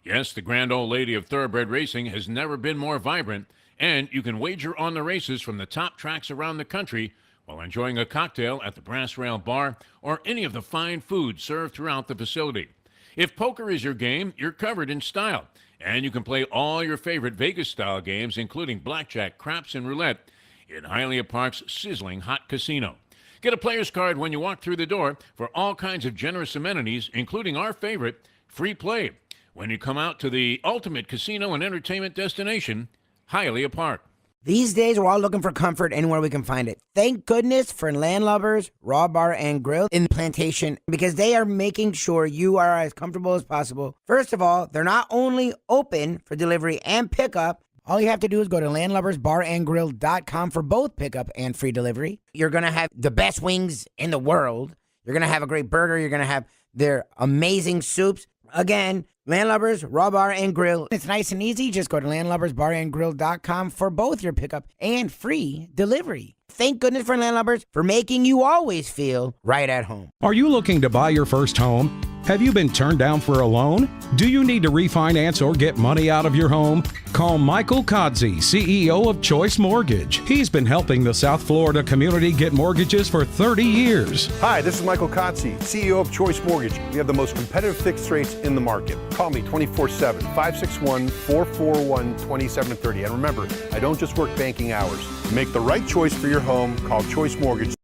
Yes, the grand old lady of thoroughbred racing has never been more vibrant, and you can wager on the races from the top tracks around the country while enjoying a cocktail at the Brass Rail Bar or any of the fine food served throughout the facility. If poker is your game, you're covered in style, and you can play all your favorite Vegas-style games, including blackjack, craps, and roulette, in Hialeah Park's sizzling hot casino. Get a player's card when you walk through the door for all kinds of generous amenities, including our favorite, free play, when you come out to the ultimate casino and entertainment destination, Hialeah Park. These days, we're all looking for comfort anywhere we can find it. Thank goodness for Landlubbers Raw Bar and Grill in Plantation, because they are making sure you are as comfortable as possible. First of all, they're not only open for delivery and pickup. All you have to do is go to landlubbersbarandgrill.com for both pickup and free delivery. You're going to have the best wings in the world. You're going to have a great burger. You're going to have their amazing soups. Again, Landlubbers, Raw Bar, and Grill. It's nice and easy. Just go to landlubbersbarandgrill.com for both your pickup and free delivery. Thank goodness for Landlubbers for making you always feel right at home. Are you looking to buy your first home? Have you been turned down for a loan? Do you need to refinance or get money out of your home? Call Michael Kodsey, CEO of Choice Mortgage. He's been helping the South Florida community get mortgages for 30 years. Hi, this is Michael Kodsey, CEO of Choice Mortgage. We have the most competitive fixed rates in the market. Call me 24/7, 561-441-2730. And remember, I don't just work banking hours. To make the right choice for your home, call Choice Mortgage.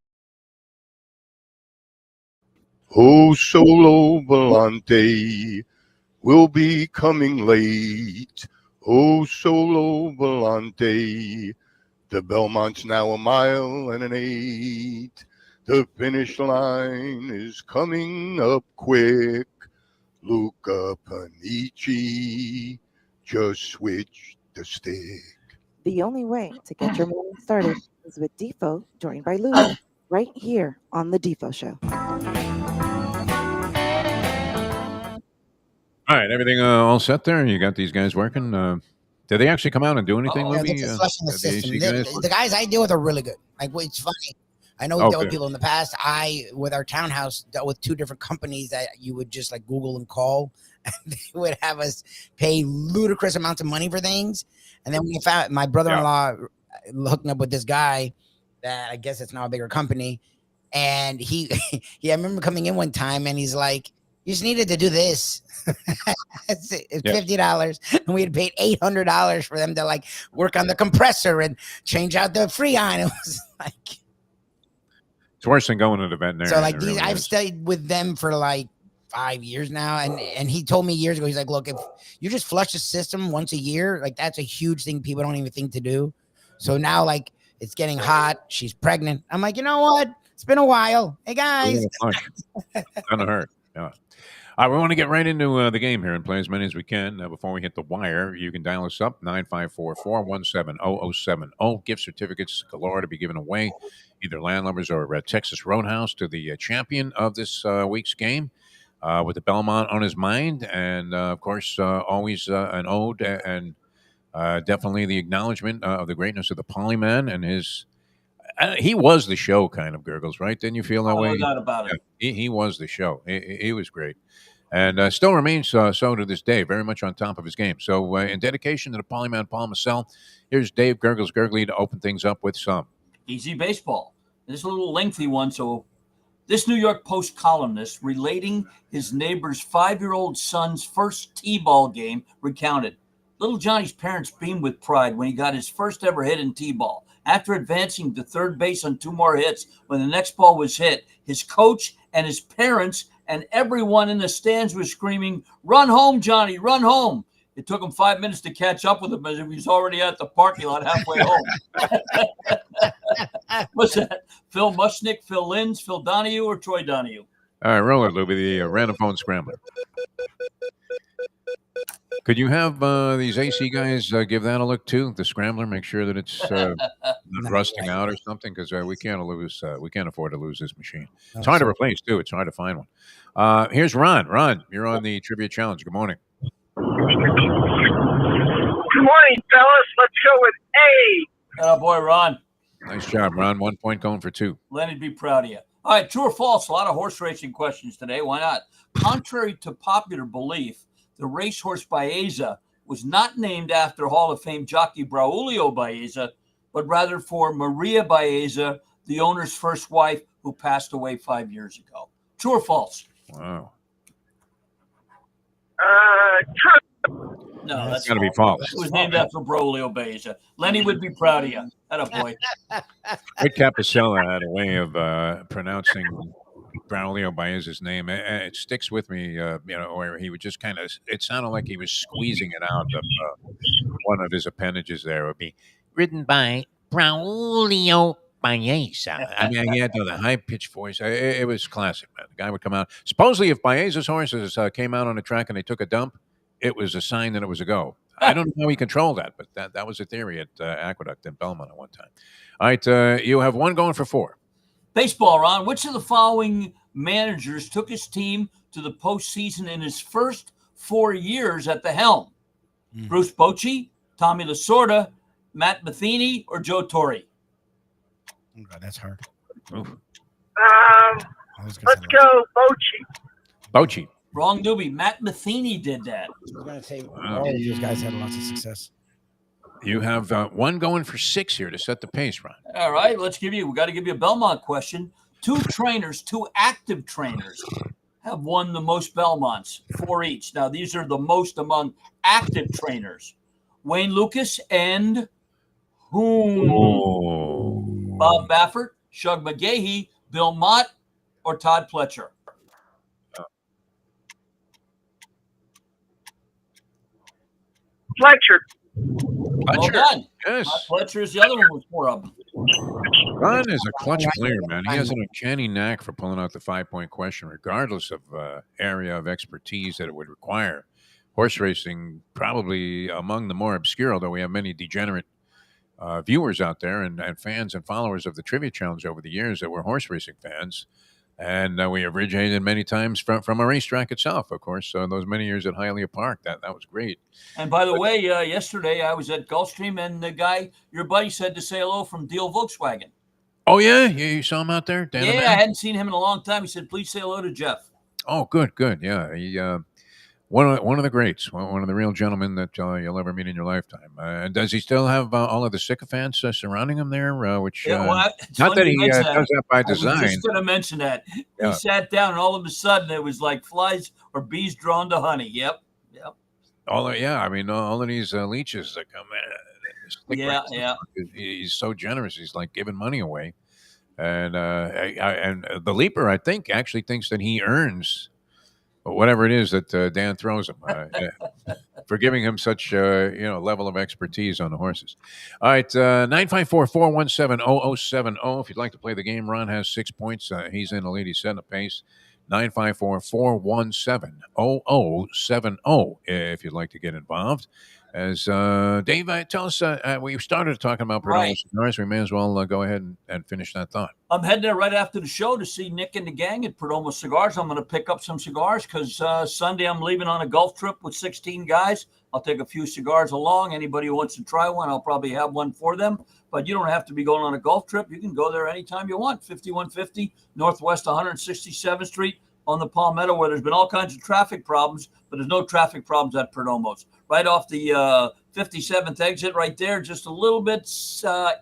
Oh, Solo Volante will be coming late. Oh, Solo Volante, the Belmont's now 1 mile and an 8. The finish line is coming up quick. Luca Panici, just switch the stick. The only way to get your morning started is with Defo, joined by Lubie, right here on The Defo Show. All right, everything all set there? You got these guys working? Did they actually come out and do anything, Uh-oh. Yeah, Louie? they're just flushing the Have system. AC guys The guys I deal with are really good. Like, it's funny. I know we've dealt with people in the past. With our townhouse, dealt with 2 different companies that you would just like Google and call, and they would have us pay ludicrous amounts of money for things. And then we found my brother-in-law hooking up with this guy that I guess it's now a bigger company. And I remember coming in one time and he's like, "You just needed to do this." It's $50, and we had paid $800 for them to like work on the compressor and change out the Freon. It was like, it's worse than going to the veterinarian. so like It these, really I've is. stayed with them for like 5 years now, and he told me years ago, he's like, "Look, if you just flush the system once a year, like that's a huge thing people don't even think to do." So now, like, It's getting hot. She's pregnant. I'm like, you know what? It's been a while. Hey, guys. Gonna hurt. Yeah. All right, we want to get right into the game here and play as many as we can. Before we hit the wire, you can dial us up, 954-417-0070. Gift certificates galore to be given away, either Landlubbers or Texas Roadhouse, to the champion of this week's game, with the Belmont on his mind. And, of course, always an ode and definitely the acknowledgement of the greatness of the Polyman and his... he was the show, kind of, Gurggles, right? Didn't you feel that way? No doubt about it. He was the show. He was great. And still remains so to this day, very much on top of his game. So in dedication to the Polyman Paul Massell, here's Dave Gurggles Gergely to open things up with some easy baseball. This is a little lengthy one. So this New York Post columnist relating his neighbor's 5-year-old son's first T-ball game recounted. Little Johnny's parents beamed with pride when he got his first ever hit in T-ball. After advancing to third base on 2 more hits, when the next ball was hit, his coach and his parents and everyone in the stands was screaming, "Run home, Johnny, run home." It took him 5 minutes to catch up with him as he was already at the parking lot halfway home. What's that? Phil Mushnick, Phil Linz, Phil Donahue, or Troy Donahue? All right, roll it, Lubie, the random phone scrambler. Could you have these AC guys give that a look too? The scrambler, make sure that it's not rusting out or something, because we can't lose. We can't afford to lose this machine. It's hard to replace too. It's hard to find one. Here's Ron. Ron, you're on the trivia challenge. Good morning. Good morning, fellas. Let's go with A. Oh boy, Ron. Nice job, Ron. 1 point going for 2. Lenny'd be proud of you. All right, true or false? A lot of horse racing questions today. Why not? Contrary to popular belief, the racehorse Baeza was not named after Hall of Fame jockey Braulio Baeza, but rather for Maria Baeza, the owner's first wife, who passed away 5 years ago. True or false? Wow. True. No, that's got to be false. It was named after Braulio Baeza. Lenny would be proud of you. Attaboy. Rick Capicella had a way of pronouncing Braulio Baeza's name. It sticks with me, where he would just kind of, it sounded like he was squeezing it out of one of his appendages there. Would be ridden by Braulio Baeza. I mean, he had the high-pitched voice. It was classic, man. The guy would come out. Supposedly, if Baeza's horses came out on the track and they took a dump, it was a sign that it was a go. I don't know how he controlled that, but that was a theory at Aqueduct in Belmont at one time. All right, you have one going for 4. Baseball, Ron. Which of the following managers took his team to the postseason in his first 4 years at the helm? Bruce Bochy, Tommy Lasorda, Matt Matheny, or Joe Torre? Oh, God, that's hard. Let's go Bochy. Bochy. Wrong, Doobie. Matt Matheny did that. I was going to say, all of these guys had lots of success. You have one going for 6 here to set the pace, Ron. All right, we got to give you a Belmont question. 2 active trainers have won the most Belmonts, 4 each. Now, these are the most among active trainers. Wayne Lucas and whom? Oh. Bob Baffert, Shug McGahee, Bill Mott, or Todd Pletcher? Fletcher. Well done. Yes. Fletcher is the other one with 4 of them. Ron is a clutch player, man. He has an uncanny knack for pulling out the 5-point question, regardless of area of expertise that it would require. Horse racing, probably among the more obscure, although we have many degenerate viewers out there and fans and followers of the Trivia Challenge over the years that were horse racing fans. And we originated many times from a racetrack itself, of course. Those many years at Hialeah Park, that was great. And by the way, yesterday I was at Gulfstream, and the guy, your buddy, said to say hello from Deal Volkswagen. Oh, yeah? You saw him out there? Dan I hadn't seen him in a long time. He said, please say hello to Jeff. Oh, good. Yeah. He, one of the greats, one of the real gentlemen that you'll ever meet in your lifetime. And does he still have all of the sycophants surrounding him there? Which not that he does that by design. I was just going to mention that. Yeah. He sat down, and all of a sudden it was like flies or bees drawn to honey. Yep. All of these leeches that come in. Yeah. He's so generous. He's like giving money away. And and the Leaper, I think, actually thinks that he earns whatever it is that Dan throws him. For giving him such level of expertise on the horses. All right, 954-417-0070. If you'd like to play the game, Ron has 6 points. He's in the lead. He's setting the pace. 954-417-0070 if you'd like to get involved. As Dave, tell us, we started talking about Perdomo cigars. We may as well go ahead and finish that thought. I'm heading there right after the show to see Nick and the gang at Perdomo Cigars. I'm going to pick up some cigars because Sunday I'm leaving on a golf trip with 16 guys. I'll take a few cigars along. Anybody who wants to try one, I'll probably have one for them. But you don't have to be going on a golf trip. You can go there anytime you want. 5150 Northwest 167th Street on the Palmetto, where there's been all kinds of traffic problems, but there's no traffic problems at Perdomo's. Right off the 57th exit right there, just a little bit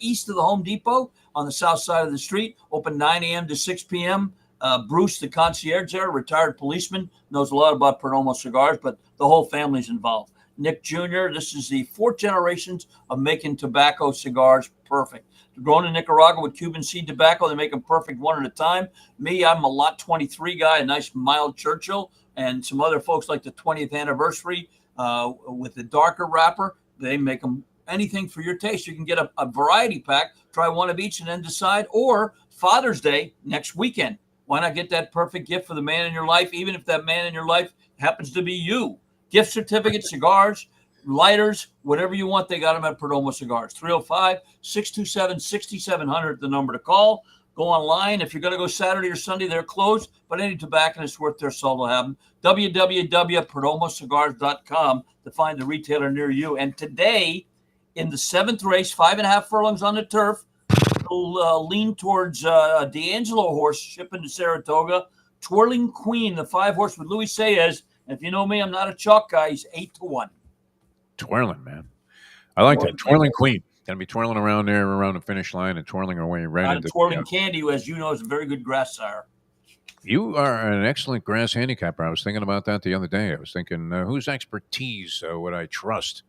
east of the Home Depot on the south side of the street, open 9 a.m. to 6 p.m. Bruce, the concierge there, retired policeman, knows a lot about Perdomo cigars, but the whole family's involved. Nick Jr., this is the 4th generations of making tobacco cigars perfect. They're grown in Nicaragua with Cuban seed tobacco. They make them perfect one at a time. Me, I'm a Lot 23 guy, a nice mild Churchill, and some other folks like the 20th anniversary with the darker wrapper. They make them anything for your taste. You can get a variety pack, try one of each, and then decide. Or Father's Day next weekend. Why not get that perfect gift for the man in your life, even if that man in your life happens to be you? Gift certificates, cigars, lighters, whatever you want, they got them at Perdomo Cigars. 305-627-6700, the number to call. Go online. If you're going to go Saturday or Sunday, they're closed, but any tobacconist worth their salt will have them. www.perdomocigars.com to find the retailer near you. And today, in the 7th race, 5.5 furlongs on the turf, will lean towards D'Angelo horse shipping to Saratoga. Twirling Queen, the 5-horse with Luis Saez. And if you know me, I'm not a chalk guy. He's 8-1. Twirling, man. I like that. Twirling Queen. Going to be twirling around there, around the finish line, and twirling our way right into Twirling Candy, who, as you know, is a very good grass sire. You are an excellent grass handicapper. I was thinking about that the other day. I was thinking, whose expertise would I trust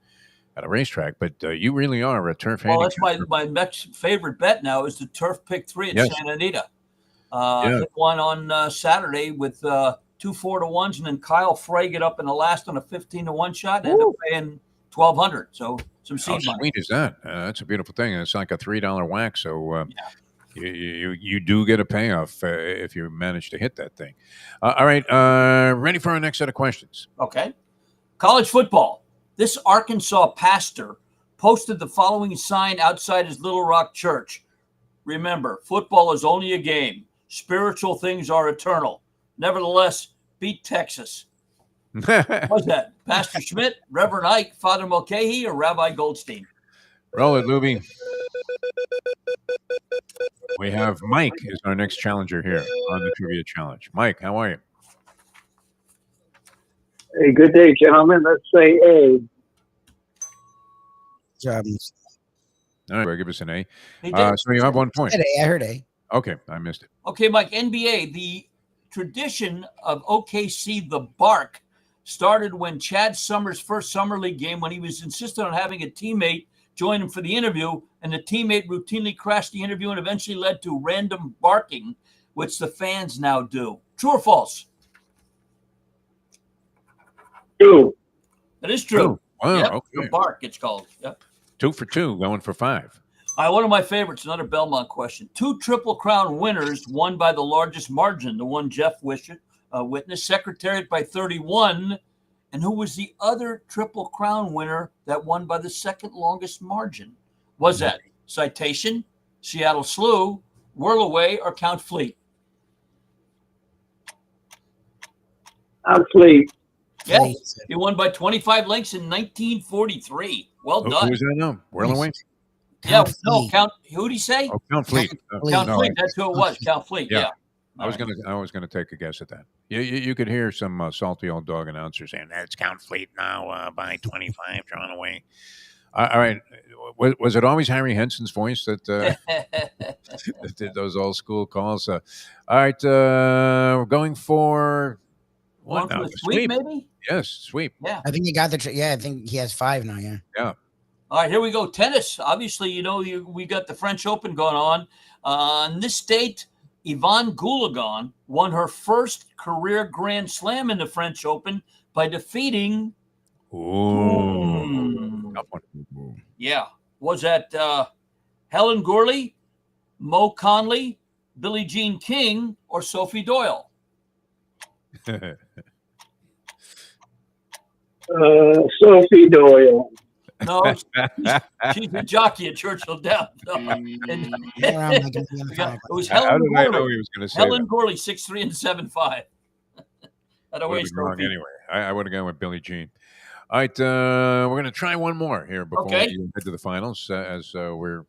at a racetrack? But you really are a turf handicapper. Well, that's my next favorite bet now is the turf pick 3 at Santa Anita. Hit one on Saturday with 2 4-1s, and then Kyle Frey get up in the last on a 15-1 shot and end up paying $1,200. So some seed money. How sweet is that? That's a beautiful thing. It's like a $3 whack. So you do get a payoff if you manage to hit that thing. All right, ready for our next set of questions? Okay. College football. This Arkansas pastor posted the following sign outside his Little Rock church. Remember, football is only a game. Spiritual things are eternal. Nevertheless, beat Texas. What's that? Pastor Schmidt, Reverend Ike, Father Mulcahy, or Rabbi Goldstein? Roll it, Lubie. We have Mike is our next challenger here on the Trivia Challenge. Mike, how are you? Hey, good day, gentlemen. Let's say A. Job. All right, give us an A. Hey, so you have 1 point. I heard A. Okay, I missed it. Okay, Mike, NBA, the tradition of OKC, the Bark, started when Chad Summers' first summer league game, when he was insistent on having a teammate join him for the interview, and the teammate routinely crashed the interview and eventually led to random barking, which the fans now do. True or false? True. That is true. Wow, Yep, okay. the Bark, it's called. Yep. 2 for 2, going for 5. All right, one of my favorites, another Belmont question. 2 Triple Crown winners won by the largest margin. The one Jeff witnessed, Secretariat by 31. And who was the other Triple Crown winner that won by the second longest margin? Was that Citation, Seattle Slew, Whirlaway, or Count Fleet? Fleet. Yes, he won by 25 lengths in 1943. Well done. Who was that now? Whirlaway? Count who'd he say? Oh, Count Fleet. Count Fleet. That's who it was. Count Fleet. Yeah. I was gonna take a guess at that. You could hear some salty old dog announcers saying that's Count Fleet now by 25 drawn away. All right, was it always Harry Henson's voice that, that did those old school calls? All right, we're going for what now? Sweep, maybe? Yes, sweep. Yeah, I think he got the. I think he has 5 now. Yeah. Yeah. All right, here we go. Tennis. Obviously, we got the French Open going on. In this state, Yvonne Goolagong won her first career Grand Slam in the French Open by defeating. Tough one. Yeah. Was that Helen Gourley, Mo Conley, Billie Jean King, or Sophie Doyle? Sophie Doyle. No, she's a jockey at Churchill Downs. No. And it was Helen How did I know Gourley. he was going to say Helen that? Gourley, 6'3" and 7'5". I would have been wrong anyway. I would have gone with Billie Jean. All right, we're going to try one more here before we head to the finals, as we're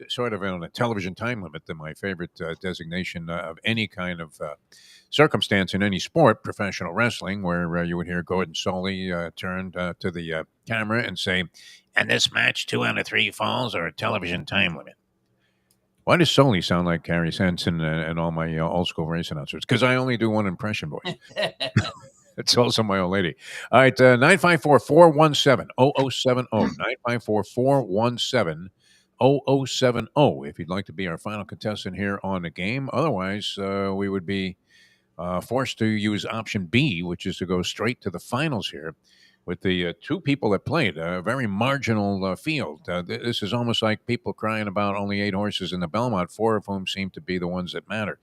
sort of on a television time limit. Than my favorite designation of any kind of circumstance in any sport, professional wrestling, where you would hear Gordon Soley turn to the camera and say, "And this match, 2 out of 3 falls or a television time limit." Why does Soley sound like Gary Sanson and all my old school race announcers? Because I only do one impression voice. It's also my old lady. All right, 954-417-0070. 954-417-0070 if you'd like to be our final contestant here on the game. Otherwise, we would be forced to use option B, which is to go straight to the finals here with the 2 people that played. A very marginal field. This is almost like people crying about only 8 horses in the Belmont, 4 of whom seem to be the ones that matter.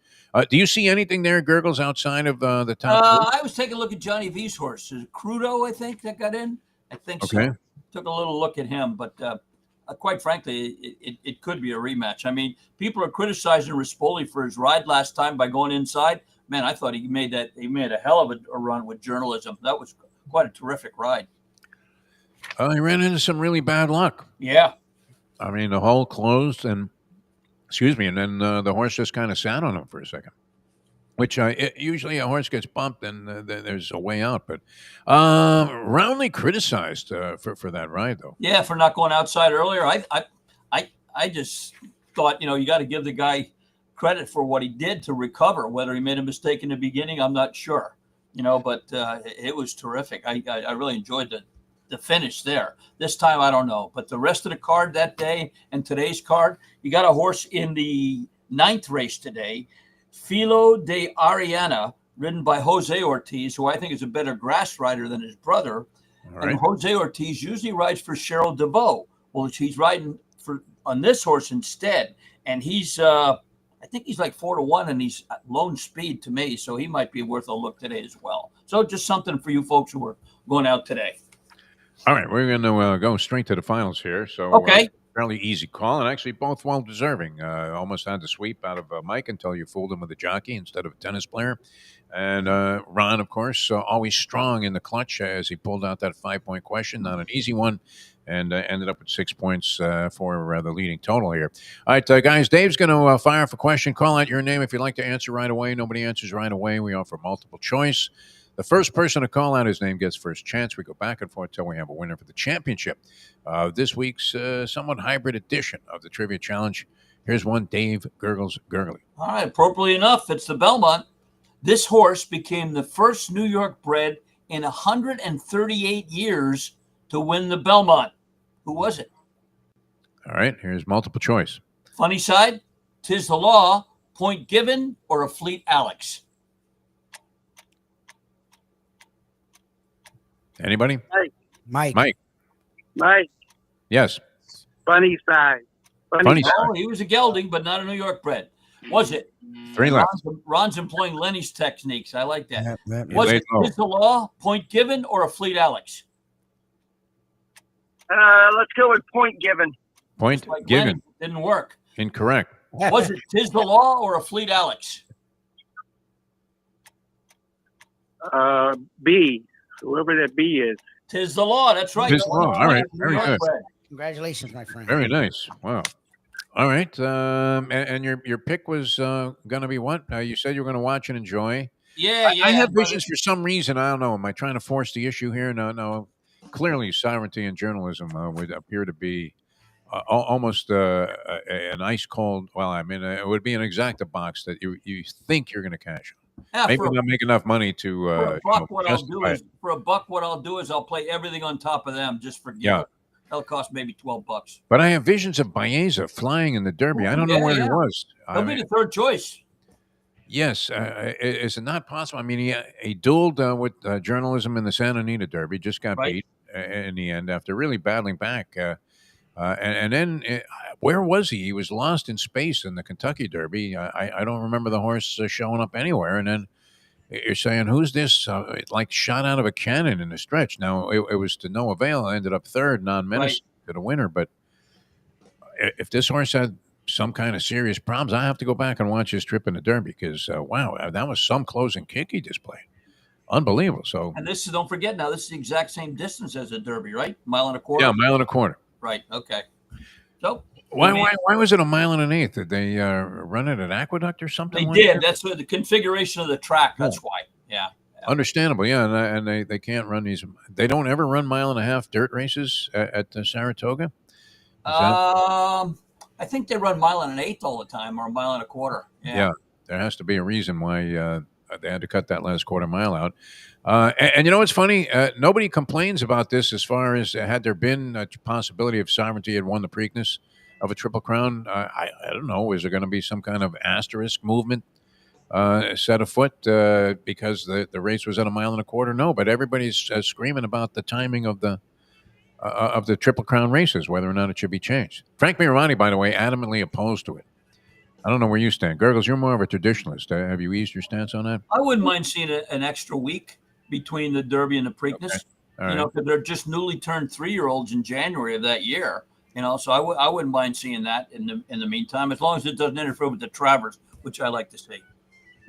Do you see anything there, Gurggles, outside of the top 2? I was taking a look at Johnny V's horse. Is it Crudo, I think, that got in? I think Okay. so. Took a little look at him, but quite frankly, it could be a rematch. I mean, people are criticizing Rispoli for his ride last time by going inside. Man, I thought he made a hell of a run with journalism. That was quite a terrific ride. He ran into some really bad luck. Yeah. I mean, the hole closed and then the horse just kind of sat on him for a second, which usually a horse gets bumped and there's a way out. But roundly criticized for that ride, though. Yeah, for not going outside earlier. I just thought, you got to give the guy credit for what he did to recover. Whether he made a mistake in the beginning, I'm not sure. But it was terrific. I really enjoyed the finish there. This time, I don't know. But the rest of the card that day and today's card, you got a horse in the 9th race today, Filo de Ariana, ridden by Jose Ortiz, who I think is a better grass rider than his brother. Right. And Jose Ortiz usually rides for Cheryl DeVoe. Well, he's riding on this horse instead. And he's I think he's like 4-1, and he's lone speed to me, so he might be worth a look today as well. So just something for you folks who are going out today. All right, we're going to go straight to the finals here. So, okay, fairly easy call, and actually both well deserving. Almost had the sweep out of Mike until you fooled him with a jockey instead of a tennis player. And Ron, of course, always strong in the clutch as he pulled out that 5-point question, not an easy one, and ended up with 6 points for the leading total here. All right, guys, Dave's going to fire off a question. Call out your name if you'd like to answer right away. Nobody answers right away. We offer multiple choice. The first person to call out his name gets first chance. We go back and forth until we have a winner for the championship. This week's somewhat hybrid edition of the Trivia Challenge. Here's one, Dave Gurggles Gergely. All right, appropriately enough, it's the Belmont. This horse became the first New York bred in 138 years to win the Belmont. Who was it? All right, here's multiple choice. Funny side, Tis the Law, Point Given, or a Fleet Alex? Anybody? Mike. Yes. Funny side. Funny side. Oh, he was a gelding, but not a New York bred. Was it? 3 left. Ron's employing Lenny's techniques. I like that. Yep. Was it Tis the Law, Point Given, or a Fleet Alex? Let's go with Point Given. Point Like given. Lenny, didn't work. Incorrect. Was it Tis the Law or a Fleet Alex? B. Whoever that B is. Tis the Law. That's right. Tis the Law. All right. Very good. Congratulations, my friend. Very nice. Wow. All right. And your pick was going to be what? You said you were going to watch and enjoy. Yeah. I have visions for some reason. I don't know. Am I trying to force the issue here? No. Clearly, sovereignty in journalism would appear to be almost an ice cold. Well, I mean, it would be an exacta box that you think you're going to cash on. Yeah, maybe not make enough money to. For a buck, what I'll do is I'll play everything on top of them just for yeah. That'll cost maybe $12. But I have visions of Baeza flying in the Derby. I don't know where he was. He'll be the third choice. Yes, is it not possible? I mean, he dueled with journalism in the Santa Anita Derby, just got Right. beat in the end after really battling back. And then where was he? He was lost in space in the Kentucky Derby. I don't remember the horse showing up anywhere. And then you're saying, who's this? Like shot out of a cannon in the stretch. Now, it was to no avail. I ended up third, non-menace to the winner. But if this horse had some kind of serious problems, I have to go back and watch his trip in the Derby because, wow, that was some closing kick he displayed. Unbelievable. So, And this is, don't forget now, this is the exact same distance as a Derby, right? Mile and a quarter? yeah, mile and a quarter. Right. Okay. So Why was it a mile and an eighth? Did they run it at Aqueduct or something? they like did. that? That's what the configuration of the track. That's why. Yeah. Understandable, yeah, and they can't run these. They don't ever run mile and a half dirt races at Saratoga. I think they run mile and an eighth all the time, or a mile and a quarter. Yeah, there has to be a reason why they had to cut that last quarter mile out. And you know what's funny? Nobody complains about this as far as had there been a possibility of Sovereignty had won the Preakness of a Triple Crown. I don't know. Is there going to be some kind of asterisk movement set afoot because the race was at a mile and a quarter? No, but everybody's screaming about the timing of the Triple Crown races, whether or not it should be changed. Frank Mirani, by the way, adamantly opposed to it. I don't know where you stand. Gurggles, you're more of a traditionalist. Have you eased your stance on that? I wouldn't mind seeing an extra week between the Derby and the Preakness. Okay. All You know, right. because they're just newly turned 3-year-olds in January of that year. You know, so I wouldn't mind seeing that in the meantime, as long as it doesn't interfere with the Travers, which I like to see.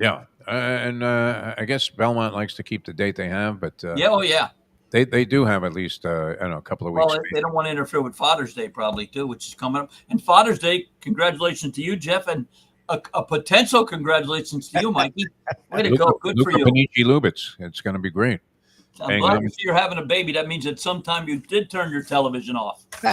Yeah, and I guess Belmont likes to keep the date they have, but Yeah, oh yeah. they do have at least I don't know, a couple of weeks. Well, they don't want to interfere with Father's Day probably too, which is coming up. And Father's Day, congratulations to you, Jeff, and a potential congratulations to you, Mikey. Way to go, good for Luca you. Panici Lubitz. It's going to be great. I'm glad to see you're having a baby. That means at some time you did turn your television off. See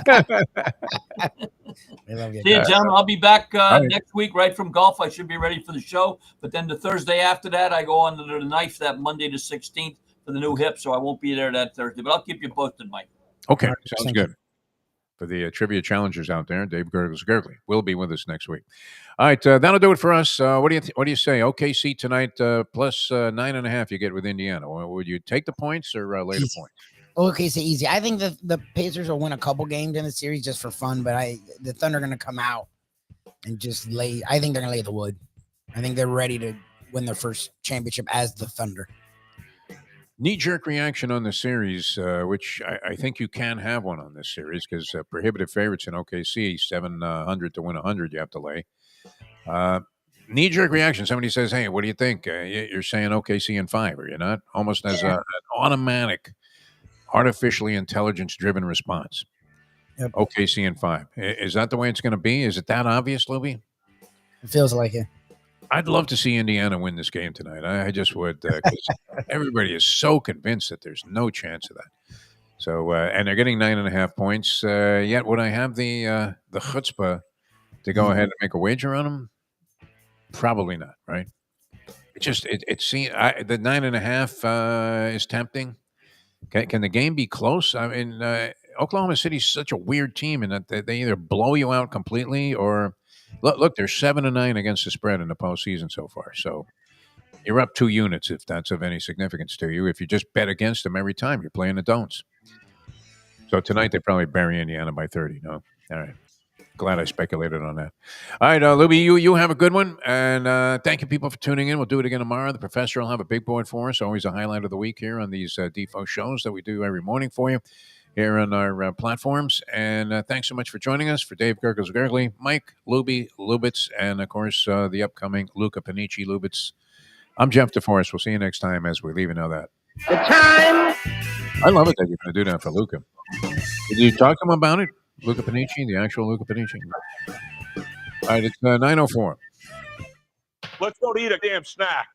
you, gentlemen. I'll be back next week, right from golf. I should be ready for the show. But then the Thursday after that, I go on to the knife that Monday the 16th for the new hip. So I won't be there that Thursday. But I'll keep you posted, Mike. Okay, right, sounds thank good. For the trivia challengers out there, Dave Gurggles Gergely will be with us next week. All right, that'll do it for us. What do you say? OKC tonight plus 9.5. You get with Indiana. Would you take the points or lay the points? Okay, so easy. I think the Pacers will win a couple games in the series just for fun, but the Thunder are going to come out and just lay. I think they're going to lay the wood. I think they're ready to win their first championship as the Thunder. Knee-jerk reaction on the series, which I think you can have one on this series because prohibitive favorites in OKC, 700 to win 100, you have to lay. Knee-jerk reaction. Somebody says, hey, what do you think? You're saying OKC in 5, are you not? Almost as an automatic, artificially intelligence-driven response. Yep. OKC in 5. Is that the way it's going to be? Is it that obvious, Lubie? It feels like it. I'd love to see Indiana win this game tonight. I just would, because everybody is so convinced that there's no chance of that. So, and they're getting 9.5 points. Yet, would I have the chutzpah to go ahead and make a wager on them? Probably not. Right? It seems the 9.5 is tempting. Can the game be close? I mean, Oklahoma City's such a weird team in that they either blow you out completely or. Look, they're 7-9 against the spread in the postseason so far. So you're up 2 units if that's of any significance to you. If you just bet against them every time, you're playing the don'ts. So tonight they probably bury Indiana by 30. No, all right. Glad I speculated on that. All right, Lubie, you have a good one, and thank you people for tuning in. We'll do it again tomorrow. The professor will have a big board for us. Always a highlight of the week here on these Defo shows that we do every morning for you. Here on our platforms. And thanks so much for joining us. For Dave Gurggles Gergely, Mike, Lubie, Lubitz, and, of course, the upcoming Luca Panici Lubitz. I'm Jeff DeForest. We'll see you next time as we leave. You know that. The time. I love it that you're going to do that for Luca. Did you talk to him about it? Luca Panici, the actual Luca Panici? All right, it's 9:04. Let's go to eat a damn snack.